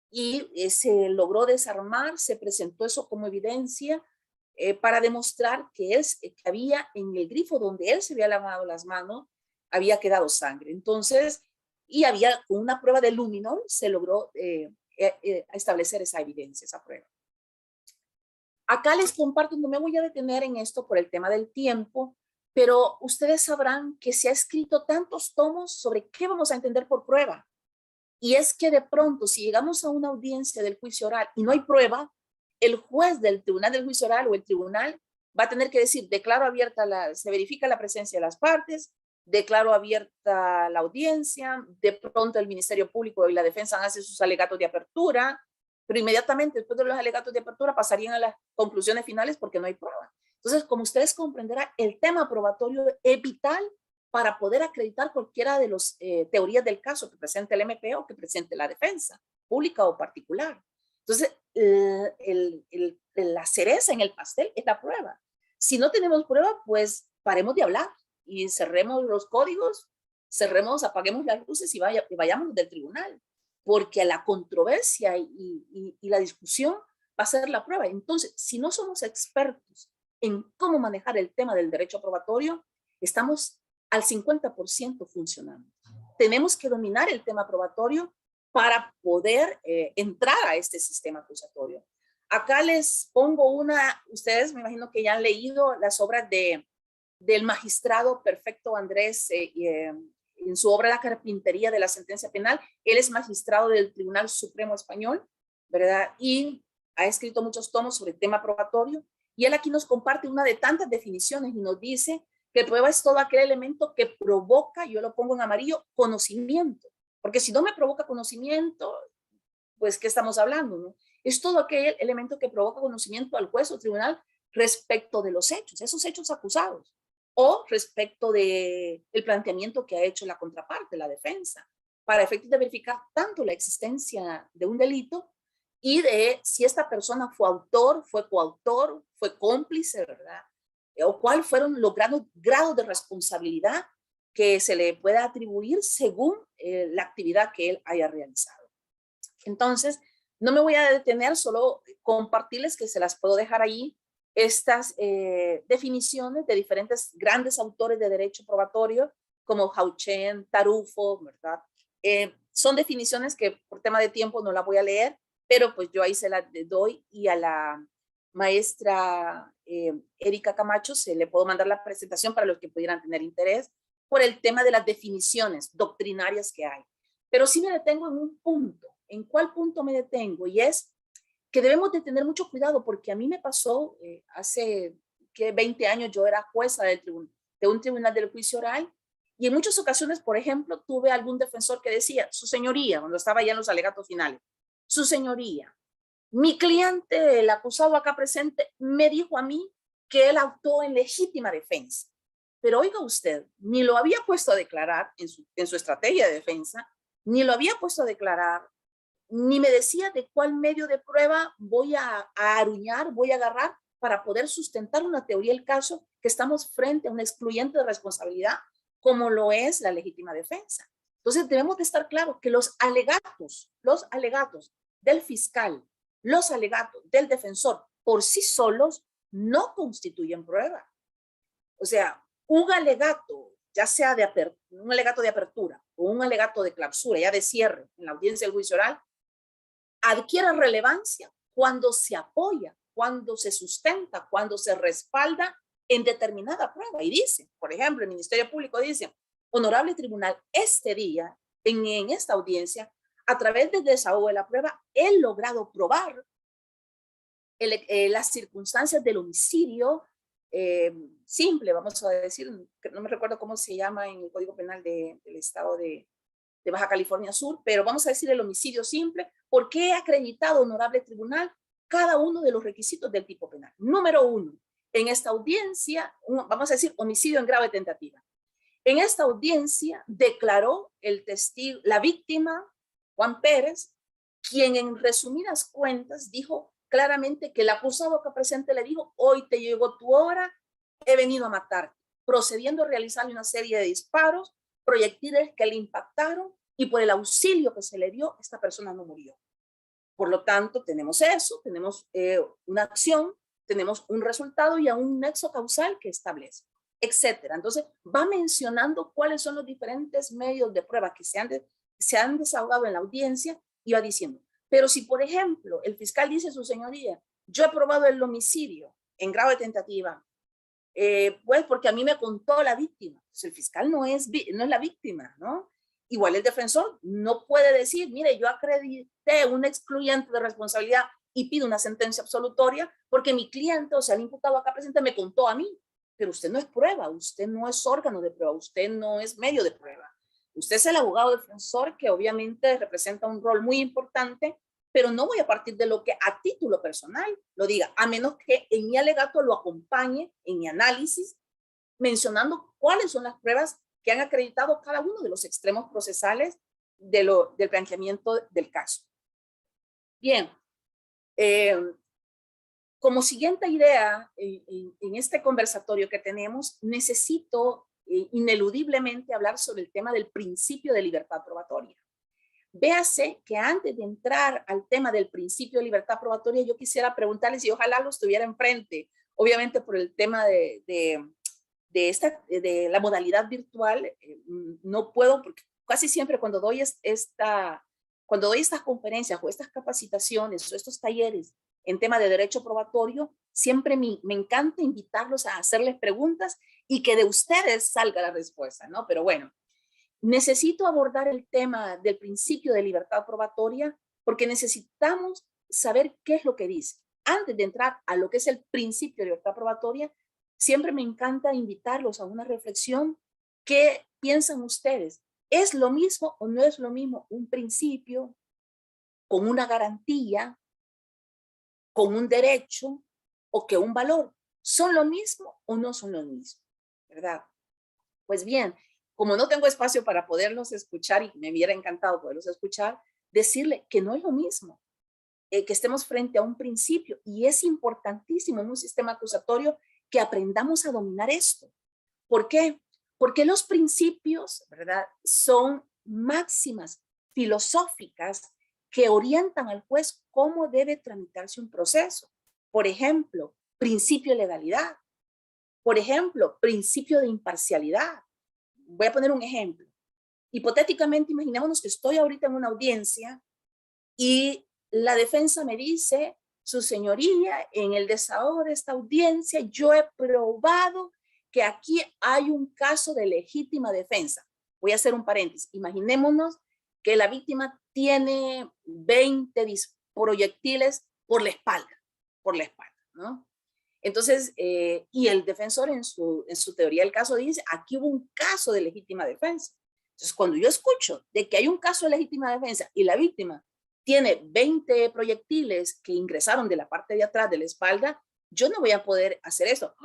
y se logró desarmar, se presentó eso como evidencia para demostrar que había en el grifo donde él se había lavado las manos, había quedado sangre. Entonces, con una prueba de luminol se logró establecer esa evidencia, esa prueba. Acá les comparto, no me voy a detener en esto por el tema del tiempo, pero ustedes sabrán que se ha escrito tantos tomos sobre qué vamos a entender por prueba. Y es que de pronto, si llegamos a una audiencia del juicio oral y no hay prueba, el juez del tribunal del juicio oral o el tribunal va a tener que decir, declaro abierta se verifica la presencia de las partes, declaro abierta la audiencia, de pronto el Ministerio Público y la defensa hacen sus alegatos de apertura, pero inmediatamente después de los alegatos de apertura pasarían a las conclusiones finales porque no hay prueba. Entonces, como ustedes comprenderán, el tema probatorio es vital para poder acreditar cualquiera de las teorías del caso que presente el MP o que presente la defensa, pública o particular. Entonces, la cereza en el pastel es la prueba. Si no tenemos prueba, pues paremos de hablar y cerremos los códigos, apaguemos las luces y vayamos del tribunal, porque la controversia y la discusión va a ser la prueba. Entonces, si no somos expertos en cómo manejar el tema del derecho probatorio, estamos al 50% funcionando. Tenemos que dominar el tema probatorio para poder entrar a este sistema acusatorio. Acá les pongo ustedes me imagino que ya han leído las obras del magistrado Perfecto Andrés en su obra La carpintería de la sentencia penal. Él es magistrado del Tribunal Supremo Español, ¿verdad? Y ha escrito muchos tomos sobre el tema probatorio. Y él aquí nos comparte una de tantas definiciones y nos dice que prueba es todo aquel elemento que provoca, yo lo pongo en amarillo, conocimiento. Porque si no me provoca conocimiento, pues, ¿qué estamos hablando, no? Es todo aquel elemento que provoca conocimiento al juez o tribunal respecto de los hechos, esos hechos acusados, o respecto del planteamiento que ha hecho la contraparte, la defensa, para efectos de verificar tanto la existencia de un delito y de si esta persona fue autor, fue coautor, fue cómplice, ¿verdad? O cuál fueron los grados de responsabilidad que se le pueda atribuir según la actividad que él haya realizado. Entonces, no me voy a detener, solo compartirles que se las puedo dejar ahí, estas definiciones de diferentes grandes autores de derecho probatorio, como Hauchen, Tarufo, ¿verdad? Son definiciones que por tema de tiempo no las voy a leer, pero pues yo ahí se las doy, y a la maestra Erika Camacho se le puedo mandar la presentación para los que pudieran tener interés por el tema de las definiciones doctrinarias que hay. Pero sí me detengo en un punto. ¿En cuál punto me detengo? Y es que debemos de tener mucho cuidado, porque a mí me pasó hace 20 años, yo era jueza de un tribunal del juicio oral, y en muchas ocasiones, por ejemplo, tuve algún defensor que decía, su señoría, cuando estaba ya en los alegatos finales, su señoría, mi cliente, el acusado acá presente, me dijo a mí que él actuó en legítima defensa. Pero oiga usted, ni lo había puesto a declarar en su estrategia de defensa, ni lo había puesto a declarar, ni me decía de cuál medio de prueba voy a aruñar, voy a agarrar para poder sustentar una teoría del caso, que estamos frente a un excluyente de responsabilidad como lo es la legítima defensa. Entonces debemos de estar claros que los alegatos del fiscal, los alegatos del defensor por sí solos no constituyen prueba. O sea, un alegato, ya sea un alegato de apertura o un alegato de clausura, ya de cierre en la audiencia del juicio oral, adquiere relevancia cuando se apoya, cuando se sustenta, cuando se respalda en determinada prueba. Y dice, por ejemplo, el Ministerio Público dice, honorable tribunal, este día, en esta audiencia, a través del desahogo de la prueba, he logrado probar las circunstancias del homicidio simple, vamos a decir, no me recuerdo cómo se llama en el Código Penal del estado de Baja California Sur, pero vamos a decir el homicidio simple, porque he acreditado, honorable tribunal, cada uno de los requisitos del tipo penal. Número 1, en esta audiencia, vamos a decir homicidio en grave tentativa. En esta audiencia declaró el testigo, la víctima, Juan Pérez, quien en resumidas cuentas dijo claramente que el acusado acá presente le dijo, hoy te llegó tu hora, he venido a matarte, procediendo a realizarle una serie de disparos, proyectiles que le impactaron, y por el auxilio que se le dio, esta persona no murió. Por lo tanto, tenemos eso, tenemos una acción, tenemos un resultado y a un nexo causal que establece, etcétera. Entonces, va mencionando cuáles son los diferentes medios de prueba que se han desahogado en la audiencia, y va diciendo, pero si, por ejemplo, el fiscal dice, su señoría, yo he probado el homicidio en grave tentativa, pues porque a mí me contó la víctima. Pues el fiscal no es la víctima, ¿no? Igual el defensor no puede decir, mire, yo acredité un excluyente de responsabilidad y pido una sentencia absolutoria porque mi cliente, o sea, el imputado acá presente, me contó a mí. Pero usted no es prueba, usted no es órgano de prueba, usted no es medio de prueba. Usted es el abogado defensor, que obviamente representa un rol muy importante, pero no voy a partir de lo que a título personal lo diga, a menos que en mi alegato lo acompañe en mi análisis, mencionando cuáles son las pruebas que han acreditado cada uno de los extremos procesales del planteamiento del caso. Bien, como siguiente idea en este conversatorio que tenemos, necesito ineludiblemente hablar sobre el tema del principio de libertad probatoria. Véase que antes de entrar al tema del principio de libertad probatoria, yo quisiera preguntarles, y ojalá lo estuviera enfrente, obviamente por el tema de la modalidad virtual, no puedo, porque casi siempre cuando doy estas conferencias o estas capacitaciones o estos talleres en tema de derecho probatorio, siempre me encanta invitarlos a hacerles preguntas y que de ustedes salga la respuesta, ¿no? Pero bueno, necesito abordar el tema del principio de libertad probatoria porque necesitamos saber qué es lo que dice. Antes de entrar a lo que es el principio de libertad probatoria, siempre me encanta invitarlos a una reflexión. ¿Qué piensan ustedes? ¿Es lo mismo o no es lo mismo un principio con una garantía, con un derecho o que un valor? ¿Son lo mismo o no son lo mismo? ¿Verdad? Pues bien, como no tengo espacio para poderlos escuchar y me hubiera encantado poderlos escuchar, decirle que no es lo mismo. que estemos frente a un principio, y es importantísimo en un sistema acusatorio que aprendamos a dominar esto. ¿Por qué? Porque los principios, ¿verdad?, son máximas filosóficas que orientan al juez cómo debe tramitarse un proceso. Por ejemplo, principio de legalidad. Por ejemplo, principio de imparcialidad. Voy a poner un ejemplo. Hipotéticamente, imaginémonos que estoy ahorita en una audiencia y la defensa me dice: su señoría, en el desahogo de esta audiencia, yo he probado que aquí hay un caso de legítima defensa. Voy a hacer un paréntesis. Imaginémonos que la víctima tiene 20 proyectiles por la espalda, ¿no? Entonces, y el defensor en su teoría del caso dice: aquí hubo un caso de legítima defensa. Entonces, cuando yo escucho de que hay un caso de legítima defensa y la víctima tiene 20 proyectiles que ingresaron de la parte de atrás de la espalda, yo no voy a poder hacer eso.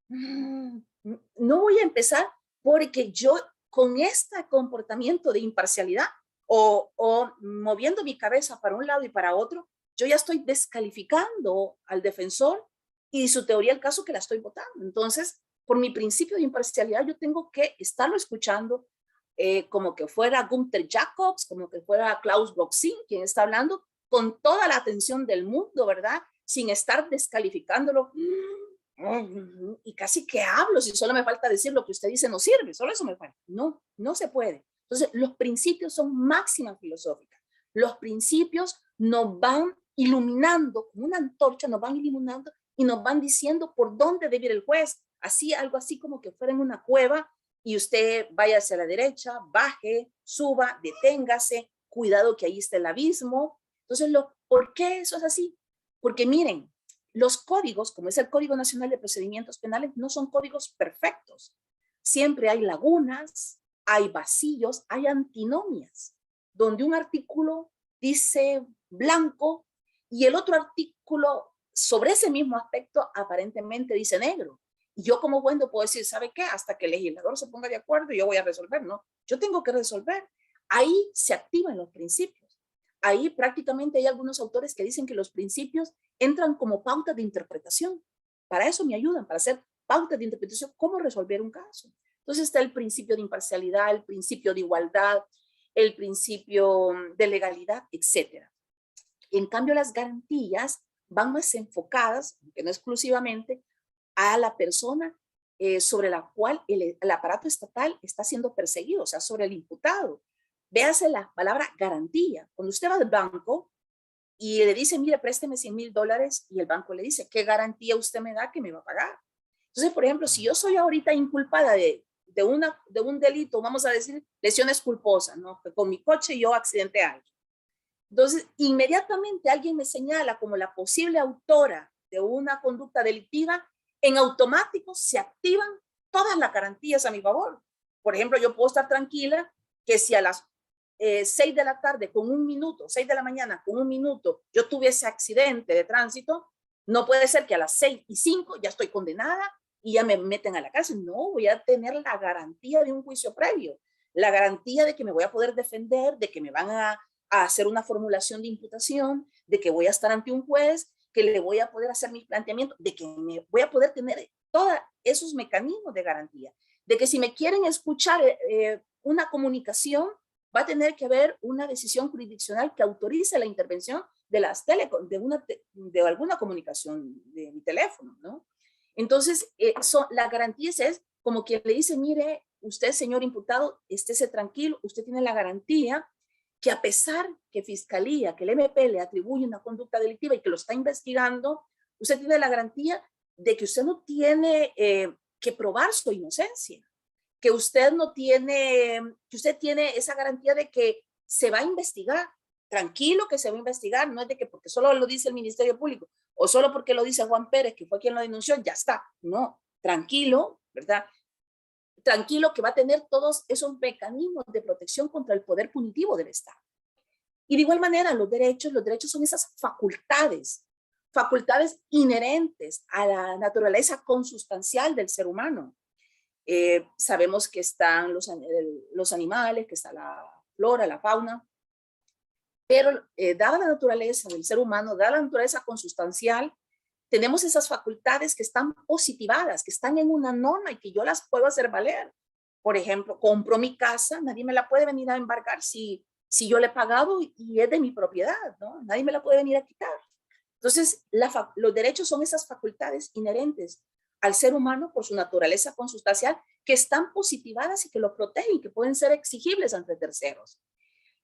No voy a empezar, porque yo con este comportamiento de imparcialidad o moviendo mi cabeza para un lado y para otro, yo ya estoy descalificando al defensor y su teoría del caso, que la estoy votando. Entonces, por mi principio de imparcialidad, yo tengo que estarlo escuchando como que fuera Gunther Jacobs, como que fuera Klaus Broxin quien está hablando, con toda la atención del mundo, ¿verdad? Sin estar descalificándolo. Y casi que hablo, si solo me falta decir: lo que usted dice no sirve, solo eso me falta. No, no se puede. Entonces, los principios son máximas filosóficas. Los principios nos van iluminando, como una antorcha, nos van iluminando y nos van diciendo por dónde debe ir el juez. Así, algo así como que fuera en una cueva y usted vaya hacia la derecha, baje, suba, deténgase, cuidado que ahí está el abismo. Entonces, ¿por qué eso es así? Porque miren, los códigos, como es el Código Nacional de Procedimientos Penales, no son códigos perfectos. Siempre hay lagunas, hay vacíos, hay antinomias, donde un artículo dice blanco y el otro artículo sobre ese mismo aspecto aparentemente dice negro. Y yo como juez puedo decir: ¿sabe qué? Hasta que el legislador se ponga de acuerdo, yo voy a resolver. No, yo tengo que resolver. Ahí se activan los principios. Ahí prácticamente hay algunos autores que dicen que los principios entran como pautas de interpretación. Para eso me ayudan, para hacer pautas de interpretación, cómo resolver un caso. Entonces está el principio de imparcialidad, el principio de igualdad, el principio de legalidad, etc. En cambio, las garantías van más enfocadas, aunque no exclusivamente, a la persona sobre la cual el aparato estatal está siendo perseguido, o sea, sobre el imputado. Véase la palabra garantía. Cuando usted va al banco y le dice: mire, présteme $100,000, y el banco le dice: ¿qué garantía usted me da que me va a pagar? Entonces, por ejemplo, si yo soy ahorita inculpada de un delito, vamos a decir lesiones culposas, ¿no? Que con mi coche yo accidenté a alguien. Entonces, inmediatamente alguien me señala como la posible autora de una conducta delictiva, en automático se activan todas las garantías a mi favor. Por ejemplo, yo puedo estar tranquila que si a las 6 de la tarde con 1 minuto, 6 de la mañana con 1 minuto, yo tuve ese accidente de tránsito, no puede ser que a las 6:05 ya estoy condenada y ya me meten a la cárcel. No, voy a tener la garantía de un juicio previo, la garantía de que me voy a poder defender, de que me van a hacer una formulación de imputación, de que voy a estar ante un juez, que le voy a poder hacer mis planteamientos, de que me voy a poder tener todos esos mecanismos de garantía, de que si me quieren escuchar una comunicación, va a tener que haber una decisión jurisdiccional que autorice la intervención de las de alguna comunicación de mi teléfono, ¿no? Entonces, la garantía es como que le dice: mire, usted, señor imputado, estése tranquilo, usted tiene la garantía que, a pesar que Fiscalía, que el MP le atribuye una conducta delictiva y que lo está investigando, usted tiene la garantía de que usted no tiene que probar su inocencia, que usted no tiene, que usted tiene esa garantía de que se va a investigar. Tranquilo que se va a investigar, no es de que porque solo lo dice el Ministerio Público o solo porque lo dice Juan Pérez, que fue quien lo denunció, ya está. No, tranquilo, ¿verdad? Tranquilo que va a tener todos esos mecanismos de protección contra el poder punitivo del Estado. Y de igual manera, los derechos son esas facultades inherentes a la naturaleza consustancial del ser humano. Sabemos que están los animales, que está la flora, la fauna, Pero dada la naturaleza del ser humano, dada la naturaleza consustancial, tenemos esas facultades que están positivadas, que están en una norma y que yo las puedo hacer valer. Por ejemplo, compro mi casa, nadie me la puede venir a embargar si yo le he pagado y es de mi propiedad, ¿no? Nadie me la puede venir a quitar. Entonces, los derechos son esas facultades inherentes al ser humano por su naturaleza consustancial que están positivadas y que lo protegen, que pueden ser exigibles ante terceros.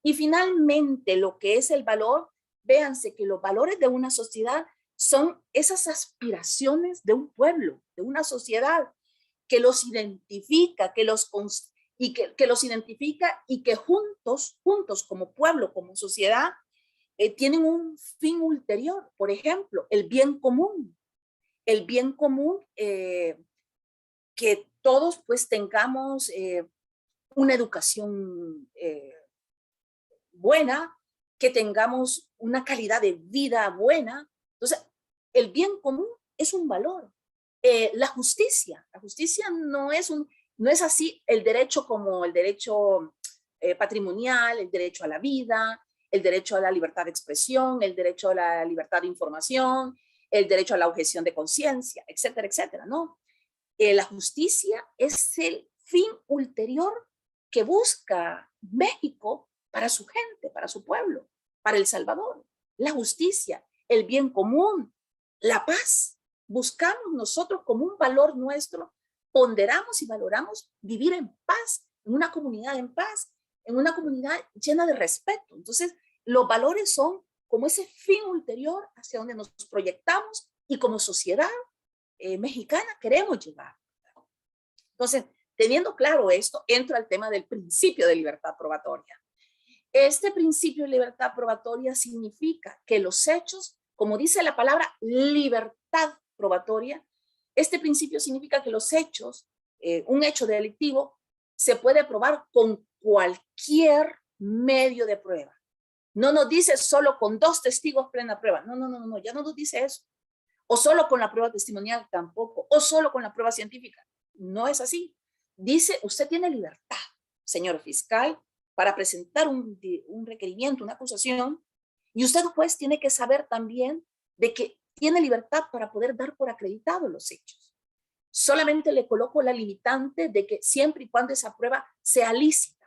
Y finalmente, lo que es el valor, véanse que los valores de una sociedad son esas aspiraciones de un pueblo, de una sociedad que los identifica, que los identifica y que juntos como pueblo, como sociedad, tienen un fin ulterior. Por ejemplo, el bien común. El bien común, que todos pues tengamos una educación buena, que tengamos una calidad de vida buena. Entonces, el bien común es un valor. La justicia no es así el derecho como el derecho patrimonial, el derecho a la vida, el derecho a la libertad de expresión, el derecho a la libertad de información, el derecho a la objeción de conciencia, etcétera, etcétera, ¿no? La justicia es el fin ulterior que busca México para su gente, para su pueblo, para El Salvador. La justicia, el bien común, la paz. Buscamos nosotros como un valor nuestro, ponderamos y valoramos vivir en paz, en una comunidad en paz, en una comunidad llena de respeto. Entonces, los valores son como ese fin ulterior hacia donde nos proyectamos y como sociedad mexicana queremos llegar. Entonces, teniendo claro esto, entro al tema del principio de libertad probatoria. Este principio de libertad probatoria significa que los hechos, como dice la palabra libertad probatoria, este principio significa que los hechos, un hecho delictivo, se puede probar con cualquier medio de prueba. No nos dice solo con 2 testigos plena prueba. No, ya no nos dice eso. O solo con la prueba testimonial, tampoco. O solo con la prueba científica. No es así. Dice, usted tiene libertad, señor fiscal, para presentar un requerimiento, una acusación, y usted pues tiene que saber también de que tiene libertad para poder dar por acreditado los hechos. Solamente le coloco la limitante de que siempre y cuando esa prueba sea lícita.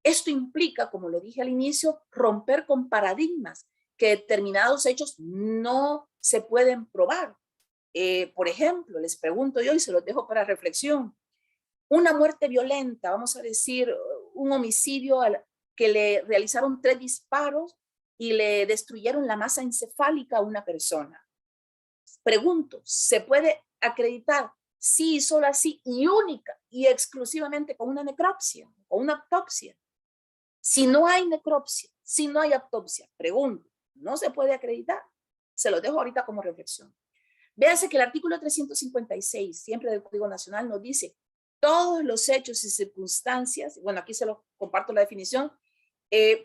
Esto implica, como lo dije al inicio, romper con paradigmas que determinados hechos no se pueden probar. Por ejemplo, les pregunto yo y se los dejo para reflexión. Una muerte violenta, vamos a decir, un homicidio que le realizaron 3 disparos y le destruyeron la masa encefálica a una persona. Pregunto, ¿se puede acreditar? Sí, solo así, y única y exclusivamente con una necropsia, con una autopsia. Si no hay necropsia, si no hay autopsia, pregunto, ¿no se puede acreditar? Se lo dejo ahorita como reflexión. Véase que el artículo 356, siempre del Código Nacional, nos dice todos los hechos y circunstancias, bueno, aquí se lo comparto la definición,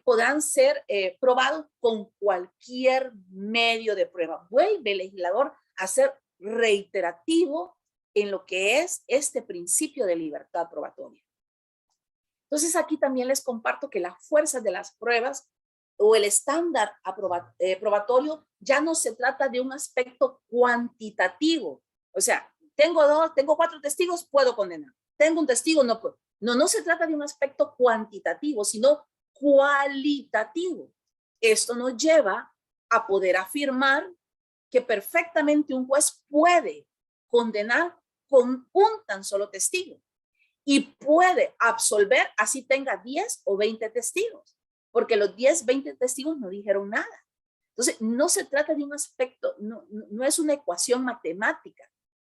podrán ser probados con cualquier medio de prueba. Vuelve el legislador a ser reiterativo en lo que es este principio de libertad probatoria. Entonces aquí también les comparto que las fuerzas de las pruebas o el estándar probatorio ya no se trata de un aspecto cuantitativo. O sea, tengo 4 testigos, puedo condenar. Tengo un testigo, no puedo. No se trata de un aspecto cuantitativo, sino cualitativo. Esto nos lleva a poder afirmar que perfectamente un juez puede condenar con un tan solo testigo y puede absolver así tenga 10 o 20 testigos, porque los 10, 20 testigos no dijeron nada. Entonces, no se trata de un aspecto, no es una ecuación matemática,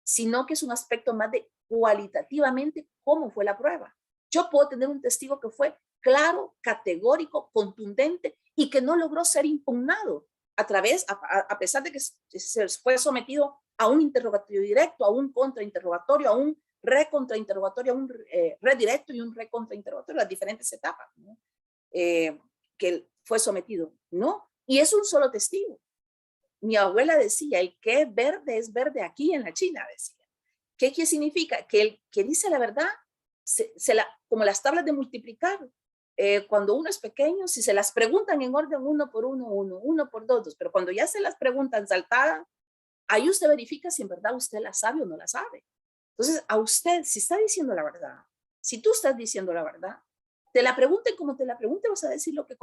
sino que es un aspecto más de cualitativamente cómo fue la prueba. Yo puedo tener un testigo que fue claro, categórico, contundente y que no logró ser impugnado a pesar de que se fue sometido a un interrogatorio directo, a un contrainterrogatorio, a un recontrainterrogatorio, a un redirecto y un recontrainterrogatorio, las diferentes etapas, ¿no? Que fue sometido, ¿no? Y es un solo testigo. Mi abuela decía, el que es verde aquí en la China, decía. ¿Qué significa? Que el que dice la verdad, como las tablas de multiplicar, cuando uno es pequeño, si se las preguntan en orden uno por uno, uno por dos, pero cuando ya se las preguntan saltadas, ahí usted verifica si en verdad usted la sabe o no la sabe. Entonces, a usted, si está diciendo la verdad, si tú estás diciendo la verdad, te la pregunten como te la pregunten, vas a decir lo que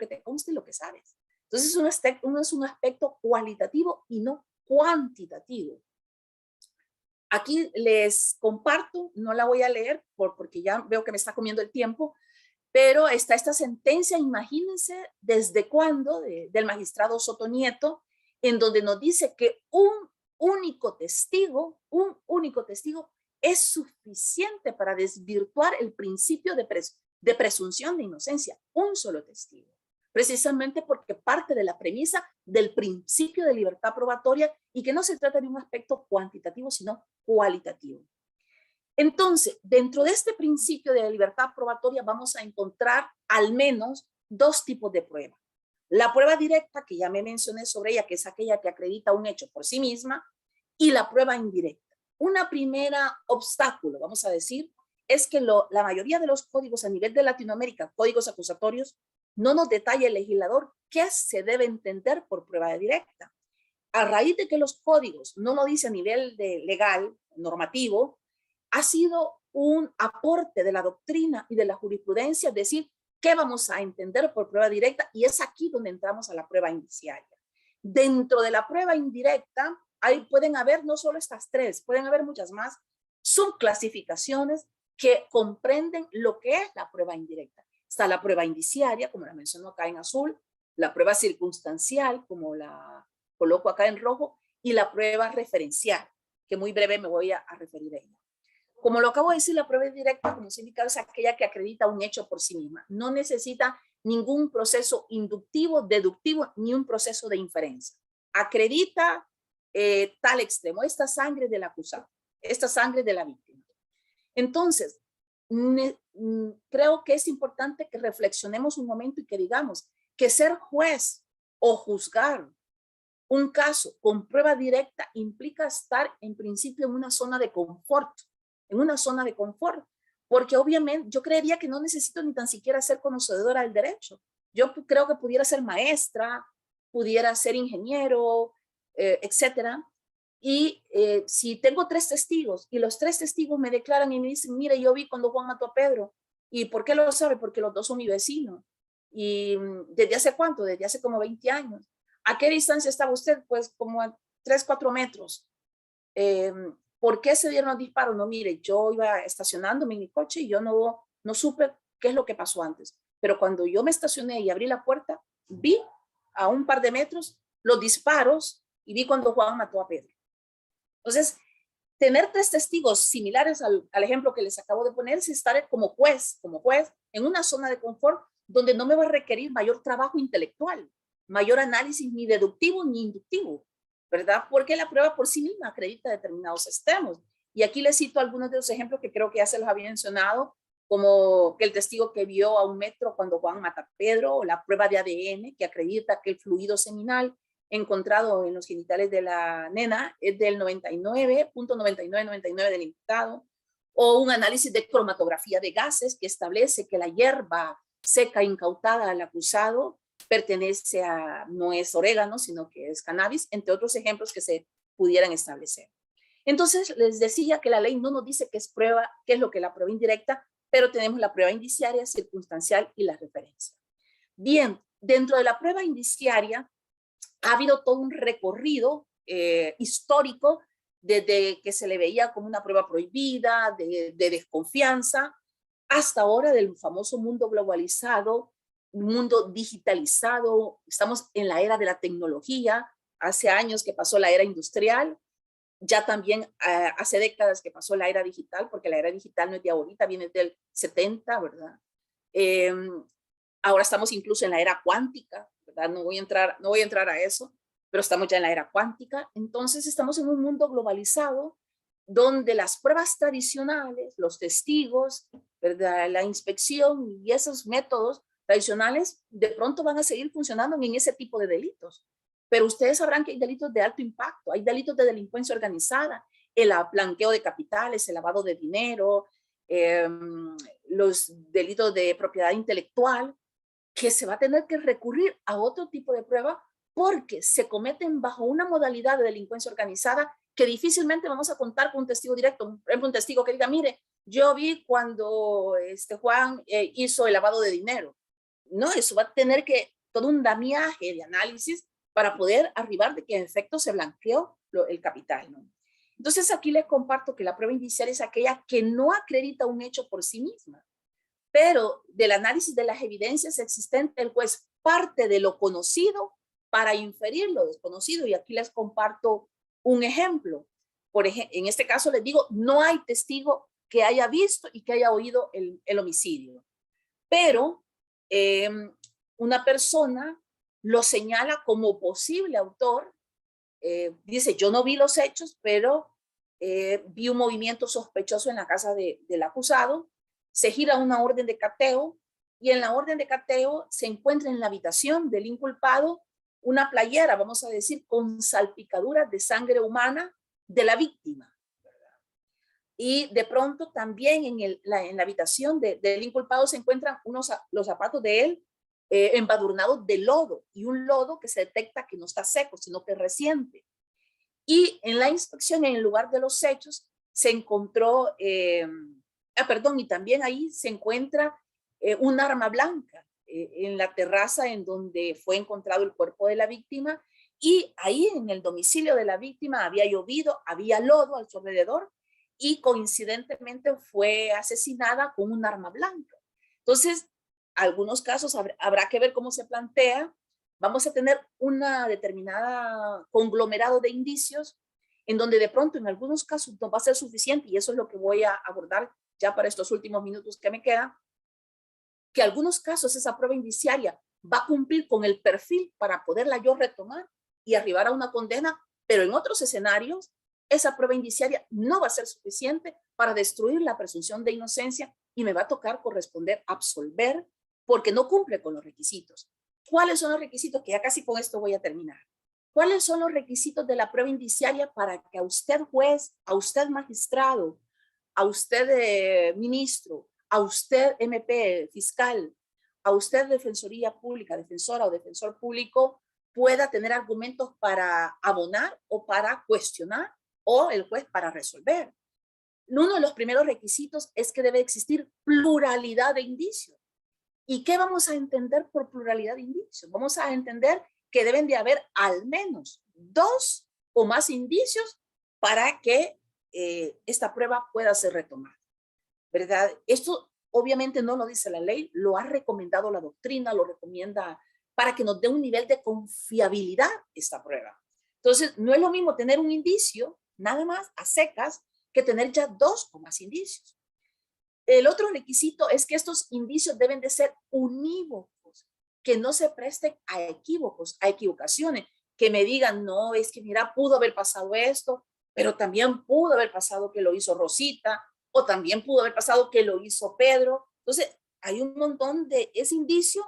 te conste y lo que sabes. Entonces, es un aspecto cualitativo y no cuantitativo. Aquí les comparto, no la voy a leer porque ya veo que me está comiendo el tiempo, pero está esta sentencia, imagínense desde cuándo, del magistrado Soto Nieto, en donde nos dice que un único testigo es suficiente para desvirtuar el principio de presunción de inocencia, un solo testigo. Precisamente porque parte de la premisa del principio de libertad probatoria y que no se trata de un aspecto cuantitativo, sino cualitativo. Entonces, dentro de este principio de libertad probatoria vamos a encontrar al menos dos tipos de prueba. La prueba directa, que ya me mencioné sobre ella, que es aquella que acredita un hecho por sí misma, y la prueba indirecta. Una primera obstáculo, vamos a decir, es que la mayoría de los códigos a nivel de Latinoamérica, códigos acusatorios, no nos detalla el legislador qué se debe entender por prueba directa. A raíz de que los códigos no lo dice a nivel legal, normativo, ha sido un aporte de la doctrina y de la jurisprudencia, es decir, qué vamos a entender por prueba directa, y es aquí donde entramos a la prueba indiciaria. Dentro de la prueba indirecta, ahí pueden haber no solo estas tres, pueden haber muchas más subclasificaciones que comprenden lo que es la prueba indirecta. Está la prueba indiciaria, como la menciono acá en azul, la prueba circunstancial, como la coloco acá en rojo, y la prueba referencial, que muy breve me voy a referir a ella. Como lo acabo de decir, la prueba indirecta, como se indica, es aquella que acredita un hecho por sí misma. No necesita ningún proceso inductivo, deductivo, ni un proceso de inferencia. Acredita tal extremo, esta sangre del acusado, esta sangre de la víctima. Entonces, creo que es importante que reflexionemos un momento y que digamos que ser juez o juzgar un caso con prueba directa implica estar en principio en una zona de confort, porque obviamente yo creería que no necesito ni tan siquiera ser conocedora del derecho. Yo creo que pudiera ser maestra, pudiera ser ingeniero, etcétera. Y si tengo tres testigos y los tres testigos me declaran y me dicen, mire, yo vi cuando Juan mató a Pedro. ¿Y por qué lo sabe? Porque los dos son mi vecino. ¿Y desde hace cuánto? Desde hace como 20 años. ¿A qué distancia estaba usted? Pues como a 3, 4 metros. ¿Por qué se dieron los disparos? No, mire, yo iba estacionándome en mi coche y yo no supe qué es lo que pasó antes. Pero cuando yo me estacioné y abrí la puerta, vi a un par de metros los disparos y vi cuando Juan mató a Pedro. Entonces, tener tres testigos similares al ejemplo que les acabo de poner es estar como juez, en una zona de confort donde no me va a requerir mayor trabajo intelectual, mayor análisis ni deductivo ni inductivo, ¿verdad? Porque la prueba por sí misma acredita determinados extremos. Y aquí les cito algunos de los ejemplos que creo que ya se los había mencionado, como que el testigo que vio a 1 metro cuando Juan mata a Pedro, o la prueba de ADN que acredita que el fluido seminal encontrado en los genitales de la nena es del 99.9999 del imputado, o un análisis de cromatografía de gases que establece que la hierba seca incautada al acusado pertenece a, no es orégano, sino que es cannabis, entre otros ejemplos que se pudieran establecer. Entonces, les decía que la ley no nos dice qué es prueba, qué es lo que es la prueba indirecta, pero tenemos la prueba indiciaria, circunstancial y la referencia. Bien, dentro de la prueba indiciaria ha habido todo un recorrido histórico desde que se le veía como una prueba prohibida, de desconfianza, hasta ahora del famoso mundo globalizado, mundo digitalizado. Estamos en la era de la tecnología, hace años que pasó la era industrial, ya también hace décadas que pasó la era digital, porque la era digital no es de ahorita, viene del 70, ¿verdad? Ahora estamos incluso en la era cuántica, ¿verdad? No voy a entrar a eso, pero estamos ya en la era cuántica. Entonces estamos en un mundo globalizado donde las pruebas tradicionales, los testigos, ¿verdad? La inspección y esos métodos tradicionales de pronto van a seguir funcionando en ese tipo de delitos. Pero ustedes sabrán que hay delitos de alto impacto, hay delitos de delincuencia organizada, el blanqueo de capitales, el lavado de dinero, los delitos de propiedad intelectual, que se va a tener que recurrir a otro tipo de prueba porque se cometen bajo una modalidad de delincuencia organizada que difícilmente vamos a contar con un testigo directo. Por ejemplo, un testigo que diga, mire, yo vi cuando Juan hizo el lavado de dinero. No, eso va a tener que todo un damiaje de análisis para poder arribar de que en efecto se blanqueó el capital, ¿no? Entonces aquí les comparto que la prueba indiciaria es aquella que no acredita un hecho por sí misma, pero del análisis de las evidencias existentes, el juez parte de lo conocido para inferir lo desconocido. Y aquí les comparto un ejemplo. Por ejemplo, en este caso les digo, no hay testigo que haya visto y que haya oído el homicidio, pero una persona lo señala como posible autor. Dice, yo no vi los hechos, pero vi un movimiento sospechoso en la casa del acusado. Se gira una orden de cateo y en la orden de cateo se encuentra en la habitación del inculpado una playera, vamos a decir, con salpicaduras de sangre humana de la víctima. Y de pronto también en la habitación del inculpado se encuentran los zapatos de él embadurnados de lodo, y un lodo que se detecta que no está seco, sino que es reciente. Y en la inspección en el lugar de los hechos se encontró, y también ahí se encuentra un arma blanca en la terraza en donde fue encontrado el cuerpo de la víctima, y ahí en el domicilio de la víctima había llovido, había lodo a su alrededor, y coincidentemente fue asesinada con un arma blanca. Entonces, algunos casos habrá que ver cómo se plantea. Vamos a tener una determinada conglomerado de indicios en donde de pronto en algunos casos no va a ser suficiente, y eso es lo que voy a abordar ya para estos últimos minutos que me quedan, que en algunos casos esa prueba indiciaria va a cumplir con el perfil para poderla yo retomar y arribar a una condena, pero en otros escenarios esa prueba indiciaria no va a ser suficiente para destruir la presunción de inocencia y me va a tocar corresponder absolver porque no cumple con los requisitos. ¿Cuáles son los requisitos? Que ya casi con esto voy a terminar. ¿Cuáles son los requisitos de la prueba indiciaria para que a usted juez, a usted magistrado, a usted ministro, a usted MP, fiscal, a usted defensoría pública, defensora o defensor público, pueda tener argumentos para abonar o para cuestionar, o el juez para resolver? Uno de los primeros requisitos es que debe existir pluralidad de indicios. ¿Y qué vamos a entender por pluralidad de indicios? Vamos a entender que deben de haber al menos 2 o más indicios para que esta prueba pueda ser retomada, ¿verdad? Esto obviamente no lo dice la ley, lo ha recomendado la doctrina, lo recomienda para que nos dé un nivel de confiabilidad esta prueba. Entonces, no es lo mismo tener un indicio, nada más, a secas, que tener ya 2 o más indicios. El otro requisito es que estos indicios deben de ser unívocos, que no se presten a equívocos, a equivocaciones, que me digan, no, es que mira, pudo haber pasado esto, pero también pudo haber pasado que lo hizo Rosita, o también pudo haber pasado que lo hizo Pedro. Entonces, hay un montón de ese indicio,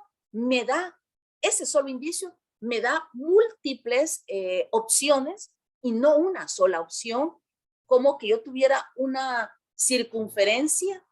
ese solo indicio me da múltiples opciones y no una sola opción, como que yo tuviera una circunferencia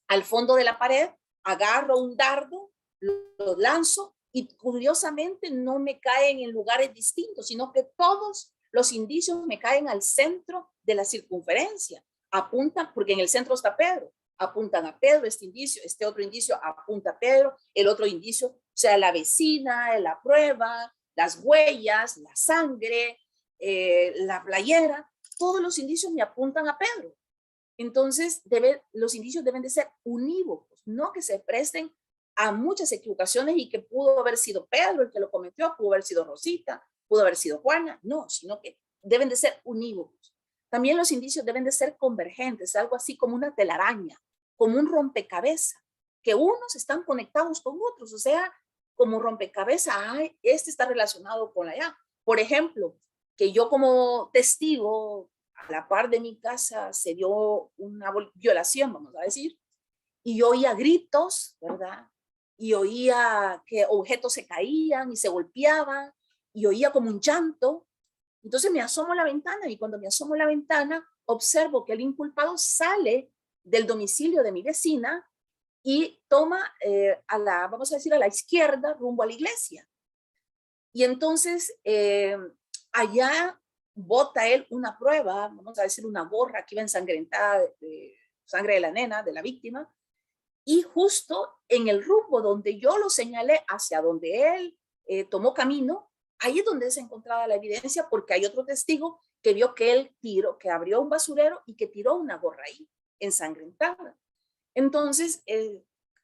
al fondo de la pared, agarro un dardo, lo lanzo y curiosamente no me caen en lugares distintos, sino que todos los indicios me caen al centro de la circunferencia. Apuntan, porque en el centro está Pedro, apuntan a Pedro este indicio, este otro indicio apunta a Pedro, el otro indicio, o sea, la vecina, la prueba, las huellas, la sangre, la playera, todos los indicios me apuntan a Pedro. Entonces, los indicios deben de ser unívocos, no que se presten a muchas equivocaciones y que pudo haber sido Pedro el que lo cometió, pudo haber sido Rosita, pudo haber sido Juana, no, sino que deben de ser unívocos. También los indicios deben de ser convergentes, algo así como una telaraña, como un rompecabezas, que unos están conectados con otros, o sea, como rompecabezas, este está relacionado con allá. Por ejemplo, que yo como testigo, a la par de mi casa se dio una violación, vamos a decir, y yo oía gritos, ¿verdad? Y oía que objetos se caían y se golpeaban, y oía como un llanto. Entonces me asomo a la ventana, y cuando me asomo a la ventana, observo que el inculpado sale del domicilio de mi vecina y toma vamos a decir, a la izquierda rumbo a la iglesia. Y entonces allá bota él una prueba, vamos a decir una gorra que iba ensangrentada de sangre de la nena, de la víctima, y justo en el rumbo donde yo lo señalé hacia donde él tomó camino, ahí es donde se encontraba la evidencia, porque hay otro testigo que vio que él tiró, que abrió un basurero y que tiró una gorra ahí, ensangrentada. Entonces,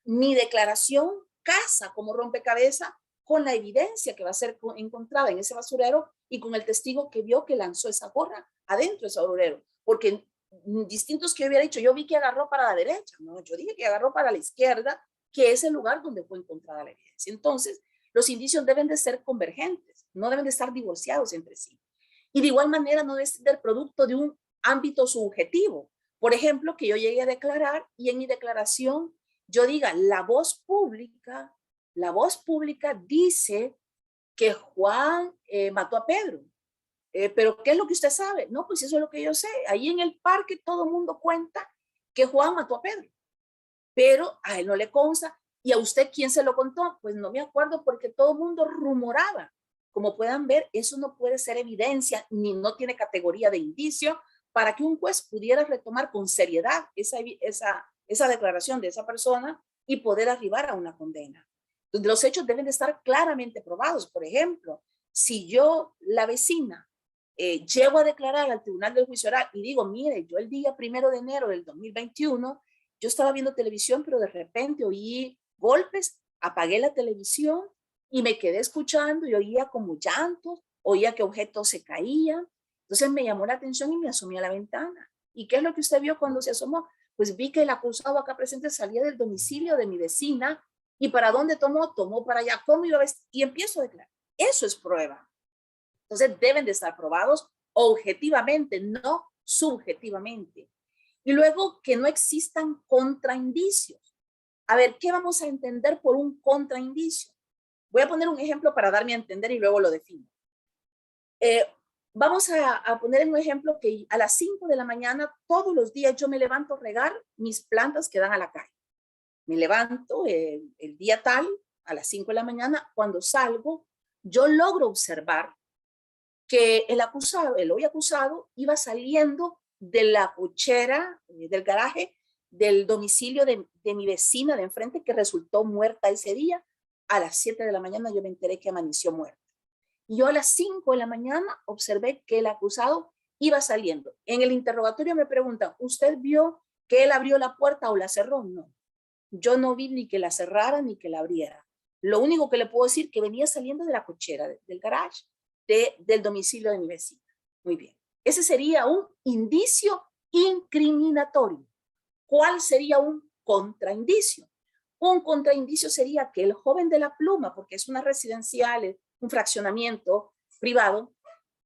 mi declaración casa como rompecabezas con la evidencia que va a ser encontrada en ese basurero y con el testigo que vio que lanzó esa gorra adentro de ese basurero. Porque distintos que yo hubiera dicho, yo vi que agarró para la derecha, no, yo dije que agarró para la izquierda, que es el lugar donde fue encontrada la evidencia. Entonces, los indicios deben de ser convergentes, no deben de estar divorciados entre sí. Y de igual manera no debe ser producto de un ámbito subjetivo. Por ejemplo, que yo llegue a declarar y en mi declaración yo diga, la voz pública dice que Juan mató a Pedro. Pero ¿qué es lo que usted sabe? No, pues eso es lo que yo sé. Ahí en el parque todo el mundo cuenta que Juan mató a Pedro, pero a él no le consta. ¿Y a usted quién se lo contó? Pues no me acuerdo porque todo el mundo rumoraba. Como puedan ver, eso no puede ser evidencia ni no tiene categoría de indicio para que un juez pudiera retomar con seriedad esa declaración de esa persona y poder arribar a una condena. Entonces, los hechos deben de estar claramente probados. Por ejemplo, si yo, la vecina, llego a declarar al Tribunal del Juicio Oral y digo, mire, yo el día 1 de enero del 2021, yo estaba viendo televisión, pero de repente oí golpes, apagué la televisión y me quedé escuchando y oía como llantos, oía que objetos se caían. Entonces me llamó la atención y me asomé a la ventana. ¿Y qué es lo que usted vio cuando se asomó? Pues vi que el acusado acá presente salía del domicilio de mi vecina y ¿para dónde tomó? Tomó para allá. ¿Cómo iba a vestir? Y empiezo a declarar. Eso es prueba. Entonces deben de estar probados objetivamente, no subjetivamente. Y luego que no existan contraindicios. A ver, ¿qué vamos a entender por un contraindicio? Voy a poner un ejemplo para darme a entender y luego lo defino. Vamos a poner un ejemplo que a las 5 de la mañana todos los días yo me levanto a regar mis plantas que dan a la calle. Me levanto el día tal, a las 5 de la mañana, cuando salgo, yo logro observar que el hoy acusado iba saliendo de la cochera, del garaje, del domicilio de mi vecina de enfrente, que resultó muerta ese día. A las 7 de la mañana yo me enteré que amaneció muerta. Y yo a las 5 de la mañana observé que el acusado iba saliendo. En el interrogatorio me preguntan, ¿usted vio que él abrió la puerta o la cerró? No, yo no vi ni que la cerrara ni que la abriera. Lo único que le puedo decir es que venía saliendo de la cochera, del garage, del domicilio de mi vecina. Muy bien. Ese sería un indicio incriminatorio. ¿Cuál sería un contraindicio? Un contraindicio sería que el joven de la pluma, porque es una residencial, un fraccionamiento privado,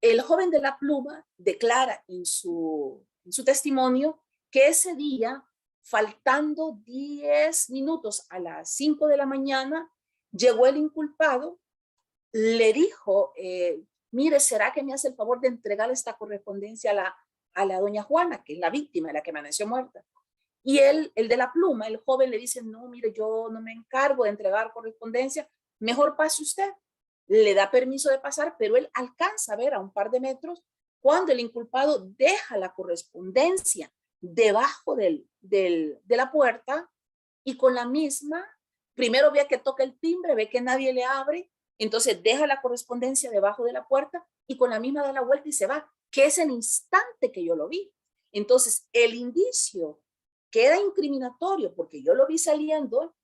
el joven de la pluma declara en su testimonio que ese día, faltando 10 minutos a las 5 de la mañana, llegó el inculpado, le dijo, mire, ¿será que me hace el favor de entregar esta correspondencia a la doña Juana, que es la víctima, la que amaneció muerta? Y él, el de la pluma, el joven le dice, no, mire, yo no me encargo de entregar correspondencia, mejor pase usted. Le da permiso de pasar, pero él alcanza a ver a un par de metros cuando el inculpado deja la correspondencia debajo de la puerta y con la misma, primero ve que toca el timbre, ve que nadie le abre, entonces deja la correspondencia debajo de la puerta y con la misma da la vuelta y se va, que es el instante que yo lo vi. Entonces, el indicio queda incriminatorio porque yo lo vi saliendo,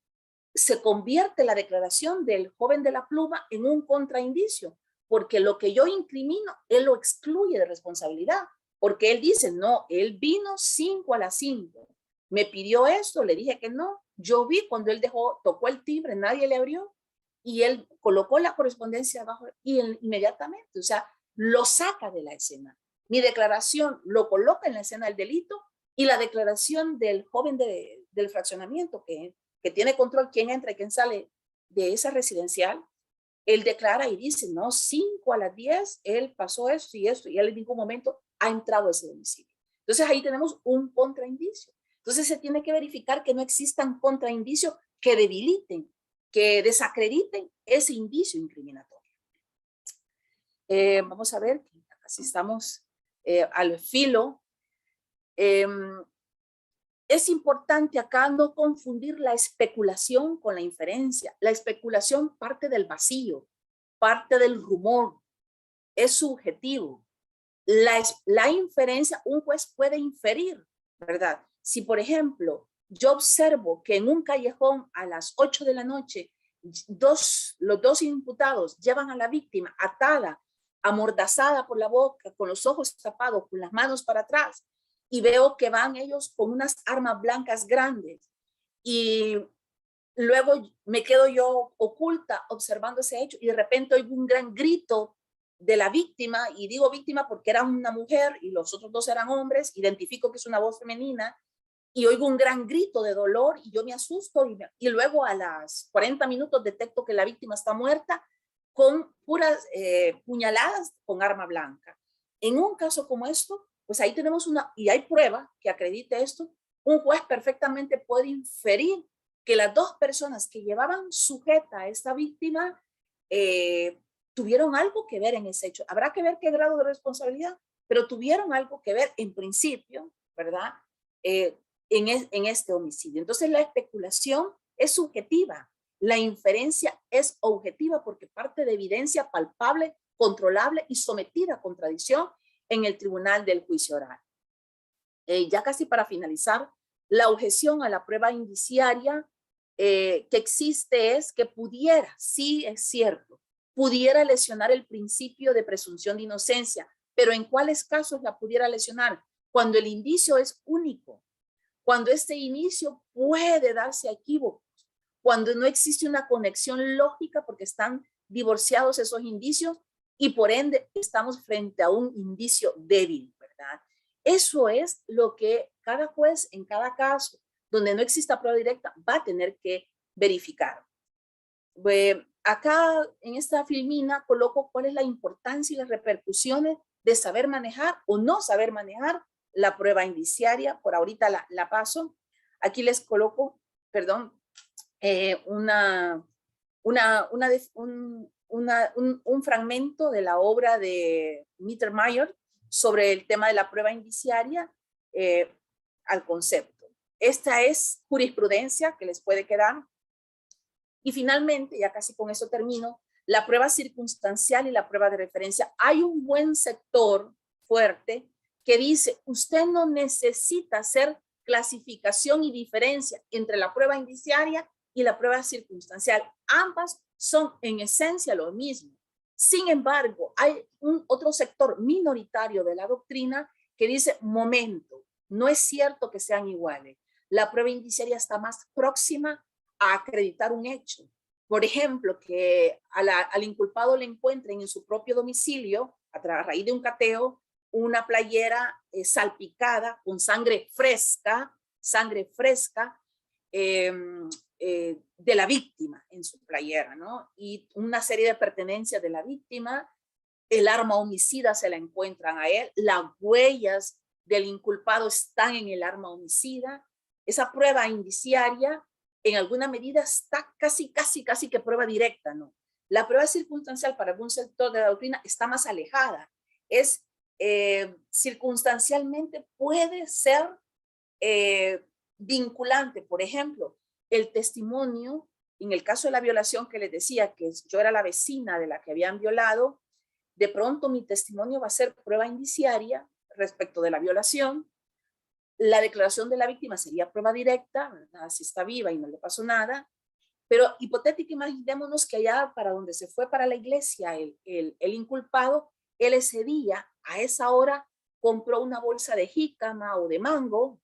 se convierte la declaración del joven de la pluma en un contraindicio, porque lo que yo incrimino, él lo excluye de responsabilidad, porque él dice, no, él vino 5 a las 5, me pidió esto, le dije que no, yo vi cuando él tocó el timbre, nadie le abrió, y él colocó la correspondencia abajo y inmediatamente, o sea, lo saca de la escena. Mi declaración lo coloca en la escena del delito y la declaración del joven del fraccionamiento que tiene control quién entra y quién sale de esa residencial, él declara y dice, no, 5 a las 10, él pasó esto y él en ningún momento ha entrado a ese domicilio. Entonces ahí tenemos un contraindicio. Entonces se tiene que verificar que no existan contraindicios que debiliten, que desacrediten ese indicio incriminatorio. Vamos a ver, casi estamos al filo. Es importante acá no confundir la especulación con la inferencia. La especulación parte del vacío, parte del rumor, es subjetivo. La inferencia, un juez puede inferir, ¿verdad? Si, por ejemplo, yo observo que en un callejón a las 8 de la noche, los dos imputados llevan a la víctima atada, amordazada por la boca, con los ojos tapados, con las manos para atrás, y veo que van ellos con unas armas blancas grandes, y luego me quedo yo oculta observando ese hecho, y de repente oigo un gran grito de la víctima, y digo víctima porque era una mujer y los otros dos eran hombres, identifico que es una voz femenina, y oigo un gran grito de dolor y yo me asusto, y luego a las 40 minutos detecto que la víctima está muerta con puras puñaladas con arma blanca. En un caso como esto, pues ahí tenemos y hay prueba que acredite esto, un juez perfectamente puede inferir que las dos personas que llevaban sujeta a esta víctima tuvieron algo que ver en ese hecho. Habrá que ver qué grado de responsabilidad, pero tuvieron algo que ver en principio, ¿verdad? En este homicidio. Entonces la especulación es subjetiva, la inferencia es objetiva porque parte de evidencia palpable, controlable y sometida a contradicción en el tribunal del juicio oral. Ya casi para finalizar, la objeción a la prueba indiciaria que existe es que pudiera, sí es cierto, pudiera lesionar el principio de presunción de inocencia, pero ¿en cuáles casos la pudiera lesionar? Cuando el indicio es único, cuando este inicio puede darse a equívocos, cuando no existe una conexión lógica porque están divorciados esos indicios y por ende estamos frente a un indicio débil, ¿verdad? Eso es lo que cada juez en cada caso donde no exista prueba directa va a tener que verificar. Acá en esta filmina coloco cuál es la importancia y las repercusiones de saber manejar o no saber manejar la prueba indiciaria. Por ahorita la paso. Aquí les coloco, perdón, un fragmento de la obra de Mittermeier sobre el tema de la prueba indiciaria al concepto. Esta es jurisprudencia que les puede quedar. Y finalmente, ya casi con eso termino, la prueba circunstancial y la prueba de referencia. Hay un buen sector fuerte que dice, usted no necesita hacer clasificación y diferencia entre la prueba indiciaria y la prueba circunstancial. Ambas son en esencia lo mismo. Sin embargo, hay otro sector minoritario de la doctrina que dice, momento, no es cierto que sean iguales. La prueba indiciaria está más próxima a acreditar un hecho. Por ejemplo, que al inculpado le encuentren en su propio domicilio, a raíz de un cateo, una playera salpicada con sangre fresca de la víctima en su playera, ¿no? Y una serie de pertenencias de la víctima, el arma homicida se la encuentran a él, las huellas del inculpado están en el arma homicida. Esa prueba indiciaria en alguna medida está casi que prueba directa, ¿no? La prueba circunstancial para algún sector de la doctrina está más alejada. Es circunstancialmente puede ser vinculante. Por ejemplo, el testimonio, en el caso de la violación que les decía que yo era la vecina de la que habían violado, de pronto mi testimonio va a ser prueba indiciaria respecto de la violación. La declaración de la víctima sería prueba directa, ¿verdad? Si está viva y no le pasó nada. Pero hipotéticamente imaginémonos que allá para donde se fue para la iglesia el inculpado, él ese día, a esa hora, compró una bolsa de jícama o de mango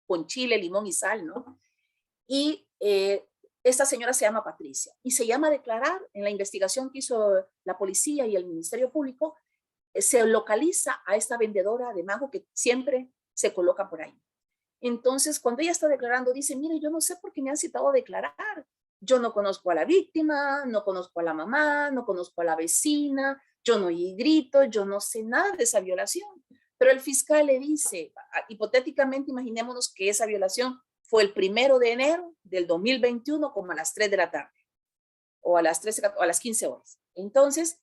con chile, limón y sal, ¿no? Y esta señora se llama Patricia y se llama a declarar en la investigación que hizo la policía y el Ministerio Público, se localiza a esta vendedora de mango que siempre se coloca por ahí. Entonces, cuando ella está declarando, dice, mire, yo no sé por qué me han citado a declarar. Yo no conozco a la víctima, no conozco a la mamá, no conozco a la vecina, yo no oí gritos, yo no sé nada de esa violación. Pero el fiscal le dice, hipotéticamente imaginémonos que esa violación fue el 1 de enero del 2021 como a las 3 de la tarde o a las 13 o a las 15 horas. Entonces,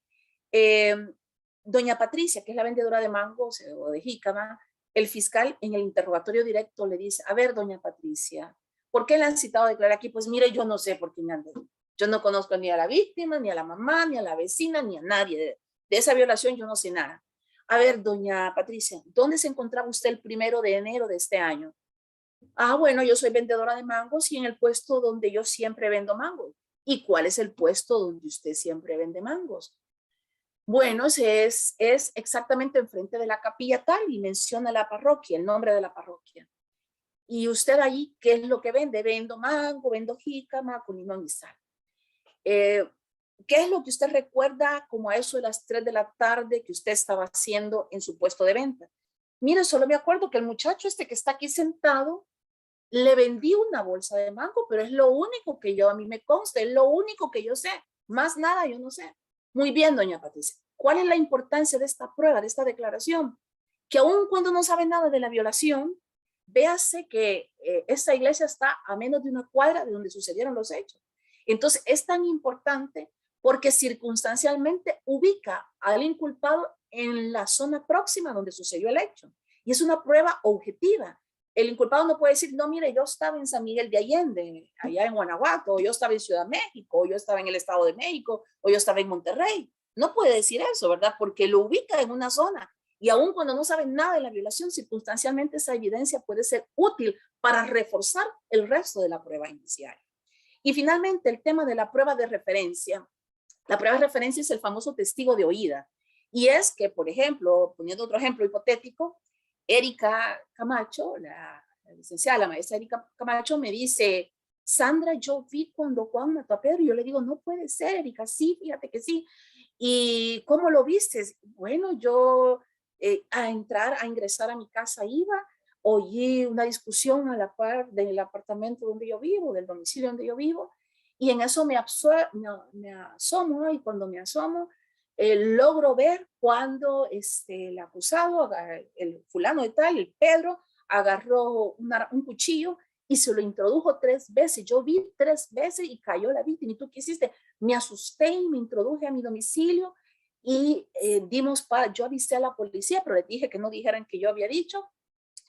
doña Patricia, que es la vendedora de mangos o de jícama, el fiscal en el interrogatorio directo le dice, a ver, doña Patricia, ¿por qué la han citado a declarar aquí? Pues mire, yo no sé por qué me han dado. Yo no conozco ni a la víctima, ni a la mamá, ni a la vecina, ni a nadie. De esa violación yo no sé nada. A ver, doña Patricia, ¿dónde se encontraba usted el 1 de enero de este año? Ah, bueno, yo soy vendedora de mangos y en el puesto donde yo siempre vendo mangos. ¿Y cuál es el puesto donde usted siempre vende mangos? Bueno, es exactamente enfrente de la capilla tal y menciona la parroquia, el nombre de la parroquia. Y usted ahí, ¿qué es lo que vende? Vendo mango, vendo jícama con limón y sal. ¿Qué es lo que usted recuerda como a eso de las 3 de la tarde que usted estaba haciendo en su puesto de venta? Mire, solo me acuerdo que el muchacho este que está aquí sentado, le vendí una bolsa de mango, pero es lo único que a mí me consta, es lo único que yo sé. Más nada yo no sé. Muy bien, doña Patricia. ¿Cuál es la importancia de esta prueba, de esta declaración? Que aun cuando no sabe nada de la violación, véase que esta iglesia está a menos de una cuadra de donde sucedieron los hechos. Entonces es tan importante porque circunstancialmente ubica al inculpado en la zona próxima donde sucedió el hecho. Y es una prueba objetiva. El inculpado no puede decir, no, mire, yo estaba en San Miguel de Allende, allá en Guanajuato, o yo estaba en Ciudad de México, o yo estaba en el Estado de México, o yo estaba en Monterrey. No puede decir eso, ¿verdad? Porque lo ubica en una zona. Y aun cuando no sabe nada de la violación, circunstancialmente esa evidencia puede ser útil para reforzar el resto de la prueba inicial. Y finalmente, el tema de la prueba de referencia. La prueba de referencia es el famoso testigo de oída. Y es que, por ejemplo, poniendo otro ejemplo hipotético, Erika Camacho, la licenciada, la maestra Erika Camacho, me dice, Sandra, yo vi cuando Juan mató a Pedro. Y yo le digo, no puede ser, Erika, sí, fíjate que sí. ¿Y cómo lo viste? Bueno, yo a ingresar a mi casa iba, oí una discusión a la par del apartamento donde yo vivo, del domicilio donde yo vivo, y en eso me asomo, y cuando me asomo, logro ver cuando el acusado, el fulano de tal, el Pedro, agarró un cuchillo y se lo introdujo 3 veces. Yo vi 3 veces y cayó la víctima. ¿Y tú qué hiciste? Me asusté y me introduje a mi domicilio y yo avisé a la policía, pero les dije que no dijeran que yo había dicho,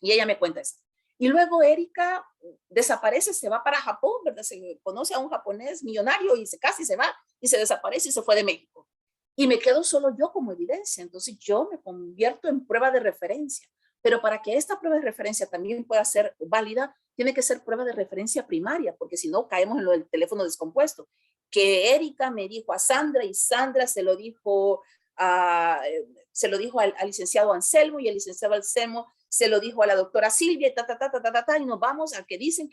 y ella me cuenta eso. Y luego Erika desaparece, se va para Japón, ¿verdad? Se conoce a un japonés millonario y se casa y se va y se desaparece y se fue de México. Y me quedo solo yo como evidencia. Entonces yo me convierto en prueba de referencia. Pero para que esta prueba de referencia también pueda ser válida, tiene que ser prueba de referencia primaria, porque si no caemos en lo del teléfono descompuesto. Que Erika me dijo a Sandra y Sandra se lo dijo al licenciado Anselmo y el licenciado Anselmo se lo dijo a la doctora Silvia y nos vamos a que dicen,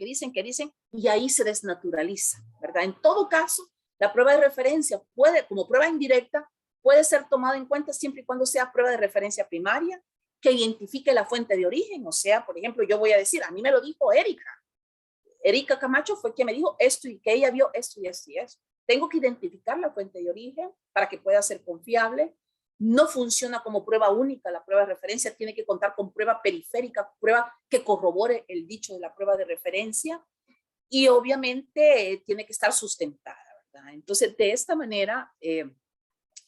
y ahí se desnaturaliza, ¿verdad? En todo caso, la prueba de referencia como prueba indirecta, puede ser tomada en cuenta siempre y cuando sea prueba de referencia primaria, que identifique la fuente de origen. O sea, por ejemplo, yo voy a decir, a mí me lo dijo Erika Camacho fue quien me dijo esto y que ella vio esto y esto y esto. Tengo que identificar la fuente de origen para que pueda ser confiable. No funciona como prueba única la prueba de referencia, tiene que contar con prueba periférica, prueba que corrobore el dicho de la prueba de referencia, y obviamente tiene que estar sustentada, ¿verdad? Entonces, de esta manera,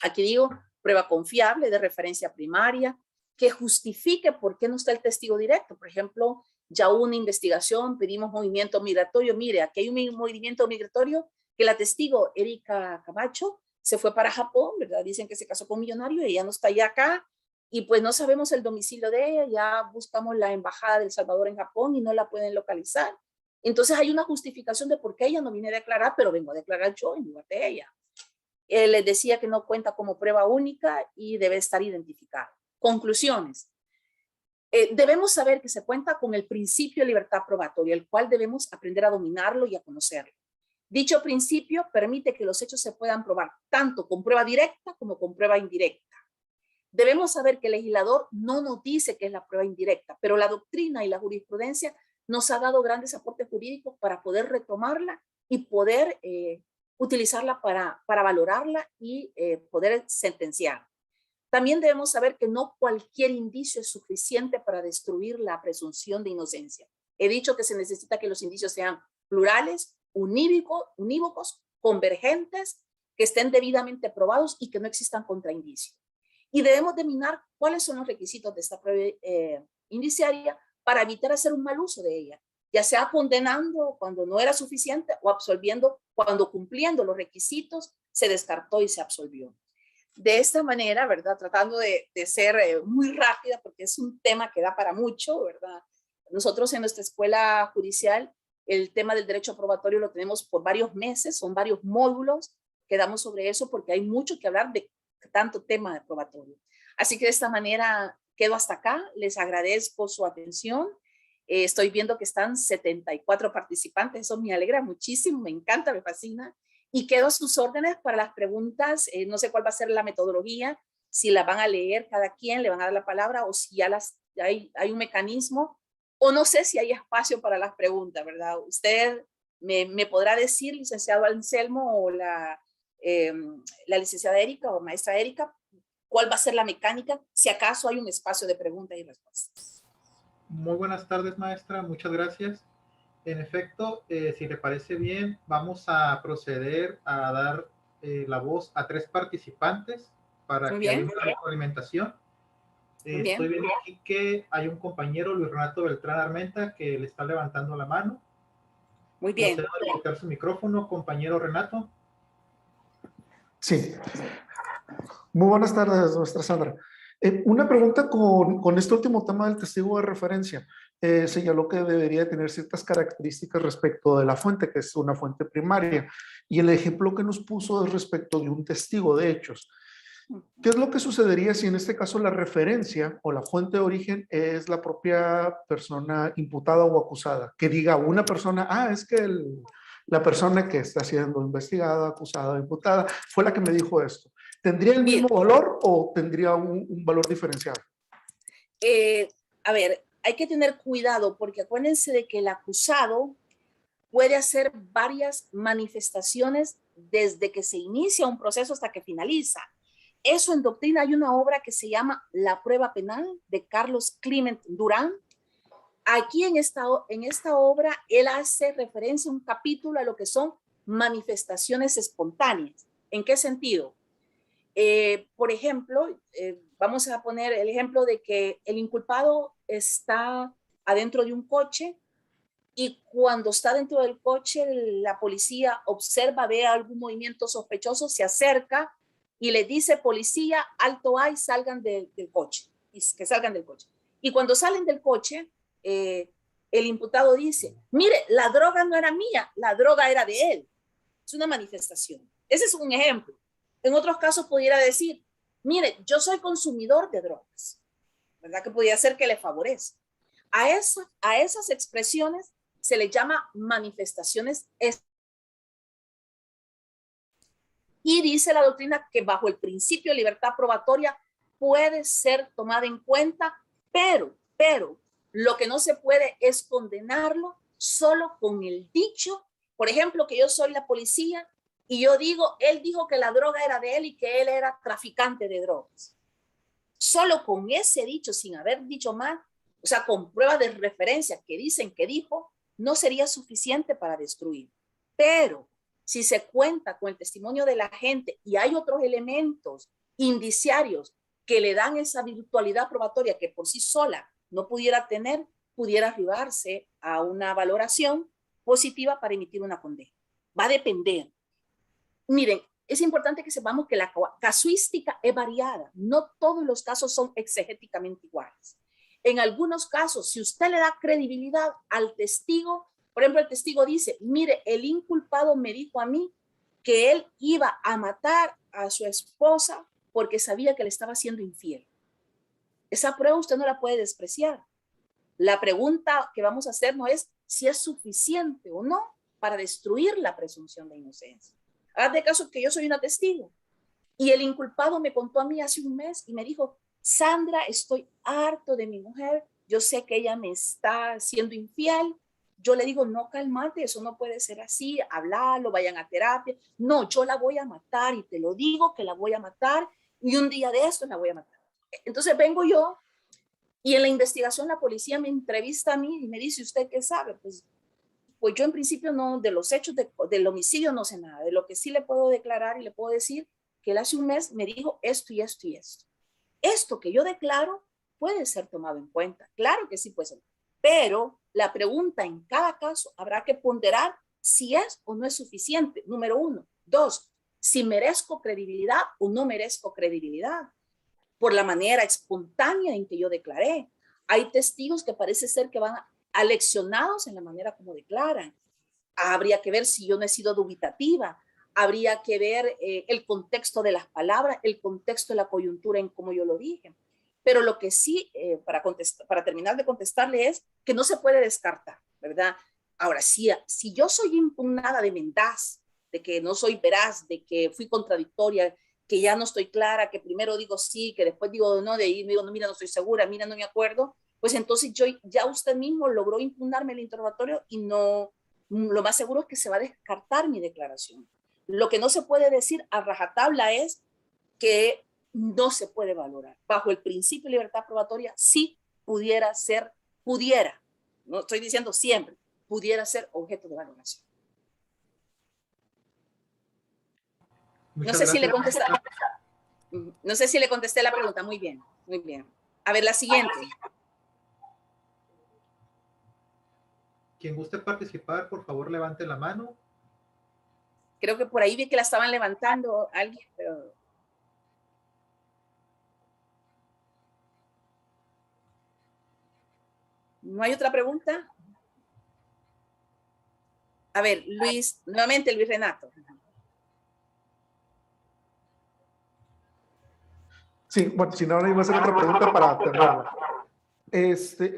aquí digo, prueba confiable de referencia primaria, que justifique por qué no está el testigo directo. Por ejemplo, ya hubo una investigación, pedimos movimiento migratorio. Mire, aquí hay un movimiento migratorio que la testigo Erika Camacho se fue para Japón, ¿verdad? Dicen que se casó con un millonario y ella no está ya acá, y pues no sabemos el domicilio de ella, ya buscamos la embajada de El Salvador en Japón y no la pueden localizar. Entonces hay una justificación de por qué ella no viene a declarar, pero vengo a declarar yo en lugar de ella. Les decía que no cuenta como prueba única y debe estar identificada. Conclusiones. Debemos saber que se cuenta con el principio de libertad probatoria, el cual debemos aprender a dominarlo y a conocerlo. Dicho principio permite que los hechos se puedan probar tanto con prueba directa como con prueba indirecta. Debemos saber que el legislador no nos dice que es la prueba indirecta, pero la doctrina y la jurisprudencia nos ha dado grandes aportes jurídicos para poder retomarla y poder utilizarla para valorarla y poder sentenciar. También debemos saber que no cualquier indicio es suficiente para destruir la presunción de inocencia. He dicho que se necesita que los indicios sean plurales, unívocos, convergentes, que estén debidamente probados y que no existan contraindicios. Y debemos determinar cuáles son los requisitos de esta prueba indiciaria para evitar hacer un mal uso de ella, ya sea condenando cuando no era suficiente o absolviendo cuando cumpliendo los requisitos se descartó y se absolvió. De esta manera, ¿verdad? Tratando de ser muy rápida porque es un tema que da para mucho, ¿verdad? Nosotros en nuestra escuela judicial el tema del derecho probatorio lo tenemos por varios meses, son varios módulos que damos sobre eso porque hay mucho que hablar de tanto tema de probatorio. Así que de esta manera quedo hasta acá, les agradezco su atención. Estoy viendo que están 74 participantes, eso me alegra muchísimo, me encanta, me fascina. Y quedo a sus órdenes para las preguntas, no sé cuál va a ser la metodología, si la van a leer cada quien, le van a dar la palabra o si ya hay un mecanismo o no sé si hay espacio para las preguntas, ¿verdad? Usted me podrá decir, licenciado Anselmo o la licenciada Erika o maestra Erika, cuál va a ser la mecánica, si acaso hay un espacio de preguntas y respuestas. Muy buenas tardes, maestra, muchas gracias. En efecto, si le parece bien, vamos a proceder a dar la voz a 3 participantes para que haya una retroalimentación. Estoy viendo aquí que hay un compañero, Luis Renato Beltrán Armenta, que le está levantando la mano. Muy bien. ¿Puede habilitar su micrófono, compañero Renato? Sí. Muy buenas tardes, nuestra Sandra. Una pregunta con este último tema del testigo de referencia. Señaló que debería tener ciertas características respecto de la fuente, que es una fuente primaria. Y el ejemplo que nos puso es respecto de un testigo de hechos. ¿Qué es lo que sucedería si en este caso la referencia o la fuente de origen es la propia persona imputada o acusada? Que diga una persona, es que la persona que está siendo investigada, acusada, imputada, fue la que me dijo esto. ¿Tendría el mismo valor o tendría un valor diferenciado? A ver, hay que tener cuidado porque acuérdense de que el acusado puede hacer varias manifestaciones desde que se inicia un proceso hasta que finaliza. Eso en doctrina hay una obra que se llama La prueba penal de Carlos Clement Durán. Aquí en esta obra él hace referencia a un capítulo a lo que son manifestaciones espontáneas. ¿En qué sentido? Por ejemplo, vamos a poner el ejemplo de que el inculpado está adentro de un coche y cuando está dentro del coche la policía observa, ve algún movimiento sospechoso, se acerca y le dice, policía, alto hay, salgan del coche, y que salgan del coche. Y cuando salen del coche, el imputado dice, mire, la droga no era mía, la droga era de él. Es una manifestación. Ese es un ejemplo. En otros casos pudiera decir, mire, yo soy consumidor de drogas, ¿verdad? Que podría ser que le favorece. A esas expresiones se le llama manifestaciones. Y dice la doctrina que bajo el principio de libertad probatoria puede ser tomada en cuenta, pero lo que no se puede es condenarlo solo con el dicho. Por ejemplo, que yo soy la policía y yo digo, él dijo que la droga era de él y que él era traficante de drogas. Solo con ese dicho, sin haber dicho más, o sea, con pruebas de referencia que dicen que dijo, no sería suficiente para destruir. Pero si se cuenta con el testimonio de la gente y hay otros elementos indiciarios que le dan esa virtualidad probatoria que por sí sola no pudiera tener, pudiera arribarse a una valoración positiva para emitir una condena. Va a depender. Miren, es importante que sepamos que la casuística es variada. No todos los casos son exegéticamente iguales. En algunos casos, si usted le da credibilidad al testigo, por ejemplo, el testigo dice, mire, el inculpado me dijo a mí que él iba a matar a su esposa porque sabía que le estaba siendo infiel. Esa prueba usted no la puede despreciar. La pregunta que vamos a hacer no es si es suficiente o no para destruir la presunción de inocencia. Haz de caso que yo soy una testigo y el inculpado me contó a mí hace un mes y me dijo, Sandra, estoy harto de mi mujer, yo sé que ella me está siendo infiel. Yo le digo, no, cálmate, eso no puede ser así, hablalo, vayan a terapia. No, yo la voy a matar y te lo digo que la voy a matar y un día de estos la voy a matar. Entonces vengo yo y en la investigación la policía me entrevista a mí y me dice, ¿usted qué sabe? Pues yo en principio no, de los hechos del homicidio no sé nada. De lo que sí le puedo declarar y le puedo decir que él hace un mes me dijo esto y esto y esto. Esto que yo declaro puede ser tomado en cuenta. Claro que sí puede ser. Pero la pregunta en cada caso habrá que ponderar si es o no es suficiente. Número uno. Dos, si merezco credibilidad o no merezco credibilidad por la manera espontánea en que yo declaré. Hay testigos que parece ser que van aleccionados en la manera como declaran. Habría que ver si yo no he sido dubitativa. Habría que ver el contexto de las palabras, el contexto de la coyuntura en cómo yo lo dije. Pero lo que sí, para terminar de contestarle, es que no se puede descartar, ¿verdad? Ahora, si yo soy impugnada de mendaz, de que no soy veraz, de que fui contradictoria, que ya no estoy clara, que primero digo sí, que después digo no, de ahí digo, no, mira, no estoy segura, mira, no me acuerdo, pues entonces ya usted mismo logró impugnarme el interrogatorio y no, lo más seguro es que se va a descartar mi declaración. Lo que no se puede decir a rajatabla es que no se puede valorar. Bajo el principio de libertad probatoria, sí pudiera, no estoy diciendo siempre, pudiera ser objeto de valoración. No sé si le contesté. No sé si le contesté la pregunta. Muy bien, muy bien. A ver, la siguiente. Quien guste participar, por favor, levante la mano. Creo que por ahí vi que la estaban levantando alguien, pero... ¿No hay otra pregunta? A ver, Luis, nuevamente Luis Renato. Sí, bueno, si no, iba a hacer otra pregunta para terminarla.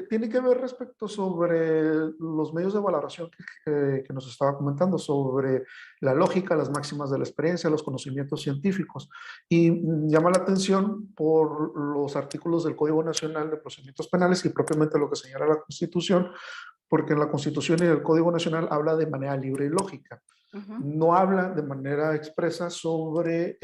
Tiene que ver respecto sobre los medios de valoración que nos estaba comentando, sobre la lógica, las máximas de la experiencia, los conocimientos científicos. Y llama la atención por los artículos del Código Nacional de Procedimientos Penales y propiamente lo que señala la Constitución, porque en la Constitución y el Código Nacional habla de manera libre y lógica. No habla de manera expresa sobre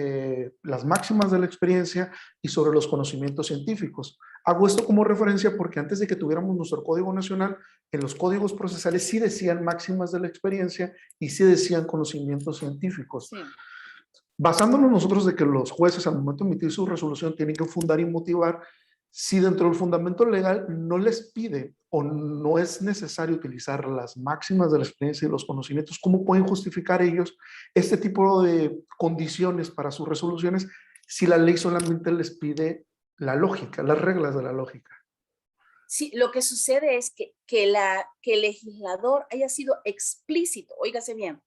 las máximas de la experiencia y sobre los conocimientos científicos. Hago esto como referencia porque antes de que tuviéramos nuestro Código Nacional, en los códigos procesales sí decían máximas de la experiencia y sí decían conocimientos científicos. Sí. Basándonos nosotros de que los jueces al momento de emitir su resolución tienen que fundar y motivar, si dentro del fundamento legal no les pide o no es necesario utilizar las máximas de la experiencia y los conocimientos, ¿cómo pueden justificar ellos este tipo de condiciones para sus resoluciones si la ley solamente les pide la lógica, las reglas de la lógica? Sí, lo que sucede es que el legislador haya sido explícito, óigase bien,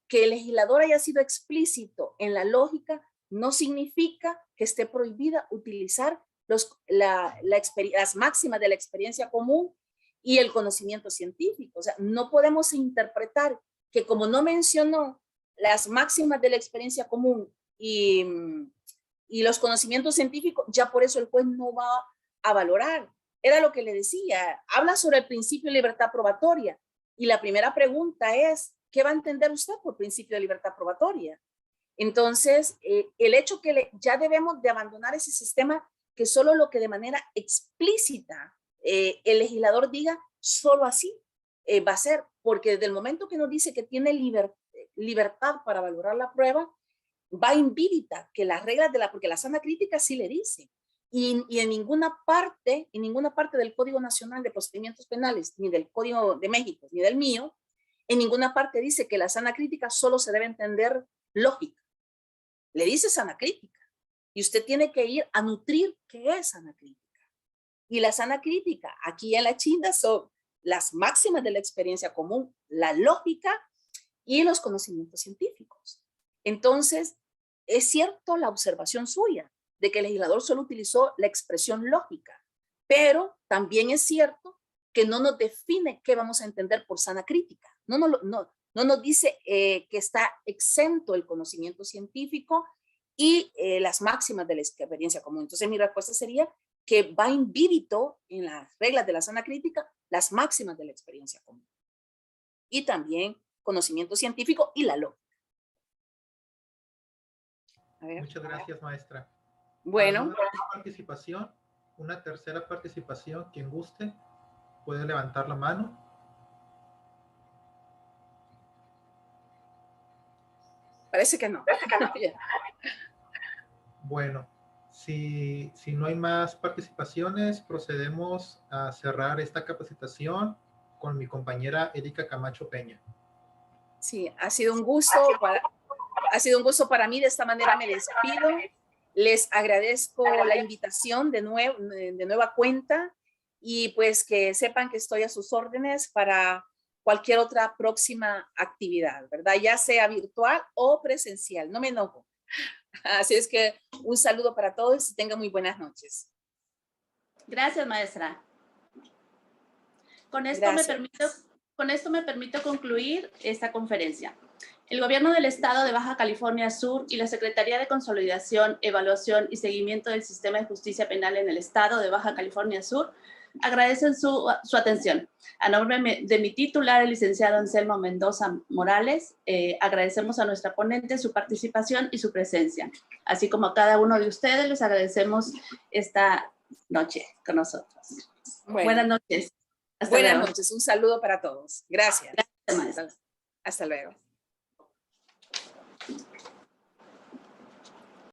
que el legislador haya sido explícito en la lógica no significa que esté prohibida utilizar las máximas de la experiencia común y el conocimiento científico. O sea, no podemos interpretar que como no mencionó las máximas de la experiencia común y los conocimientos científicos, ya por eso el juez no va a valorar. Era lo que le decía, habla sobre el principio de libertad probatoria y la primera pregunta es, ¿qué va a entender usted por principio de libertad probatoria? Entonces, el hecho que ya debemos de abandonar ese sistema que solo lo que de manera explícita el legislador diga, solo así va a ser, porque desde el momento que nos dice que tiene libertad para valorar la prueba, va invídita que las reglas porque la sana crítica sí le dice, y en ninguna parte del Código Nacional de Procedimientos Penales, ni del Código de México, ni del mío, en ninguna parte dice que la sana crítica solo se debe entender lógica. Le dice sana crítica. Y usted tiene que ir a nutrir qué es sana crítica. Y la sana crítica, aquí en la China, son las máximas de la experiencia común, la lógica y los conocimientos científicos. Entonces, es cierto la observación suya de que el legislador solo utilizó la expresión lógica, pero también es cierto que no nos define qué vamos a entender por sana crítica. No nos dice que está exento el conocimiento científico y las máximas de la experiencia común. Entonces mi respuesta sería que va invídito en las reglas de la sana crítica las máximas de la experiencia común y también conocimiento científico y la lógica. Muchas gracias, maestra. Bueno. Una participación, una tercera participación, quien guste, puede levantar la mano. Parece que no. Bueno, si no hay más participaciones, procedemos a cerrar esta capacitación con mi compañera Erika Camacho Peña. Sí, ha sido un gusto para mí. De esta manera me despido. Les agradezco la invitación de nueva cuenta y pues que sepan que estoy a sus órdenes para cualquier otra próxima actividad, ¿verdad? Ya sea virtual o presencial, no me enojo. Así es que un saludo para todos y tengan muy buenas noches. Gracias, maestra. Con esto me permito concluir esta conferencia. El Gobierno del Estado de Baja California Sur y la Secretaría de Consolidación, Evaluación y Seguimiento del Sistema de Justicia Penal en el Estado de Baja California Sur agradecen su atención. A nombre de mi titular, el licenciado Anselmo Mendoza Morales, agradecemos a nuestra ponente su participación y su presencia. Así como a cada uno de ustedes, les agradecemos esta noche con nosotros. Bueno, buenas noches. Buenas noches. Un saludo para todos. Gracias. Gracias, maestra. Hasta luego.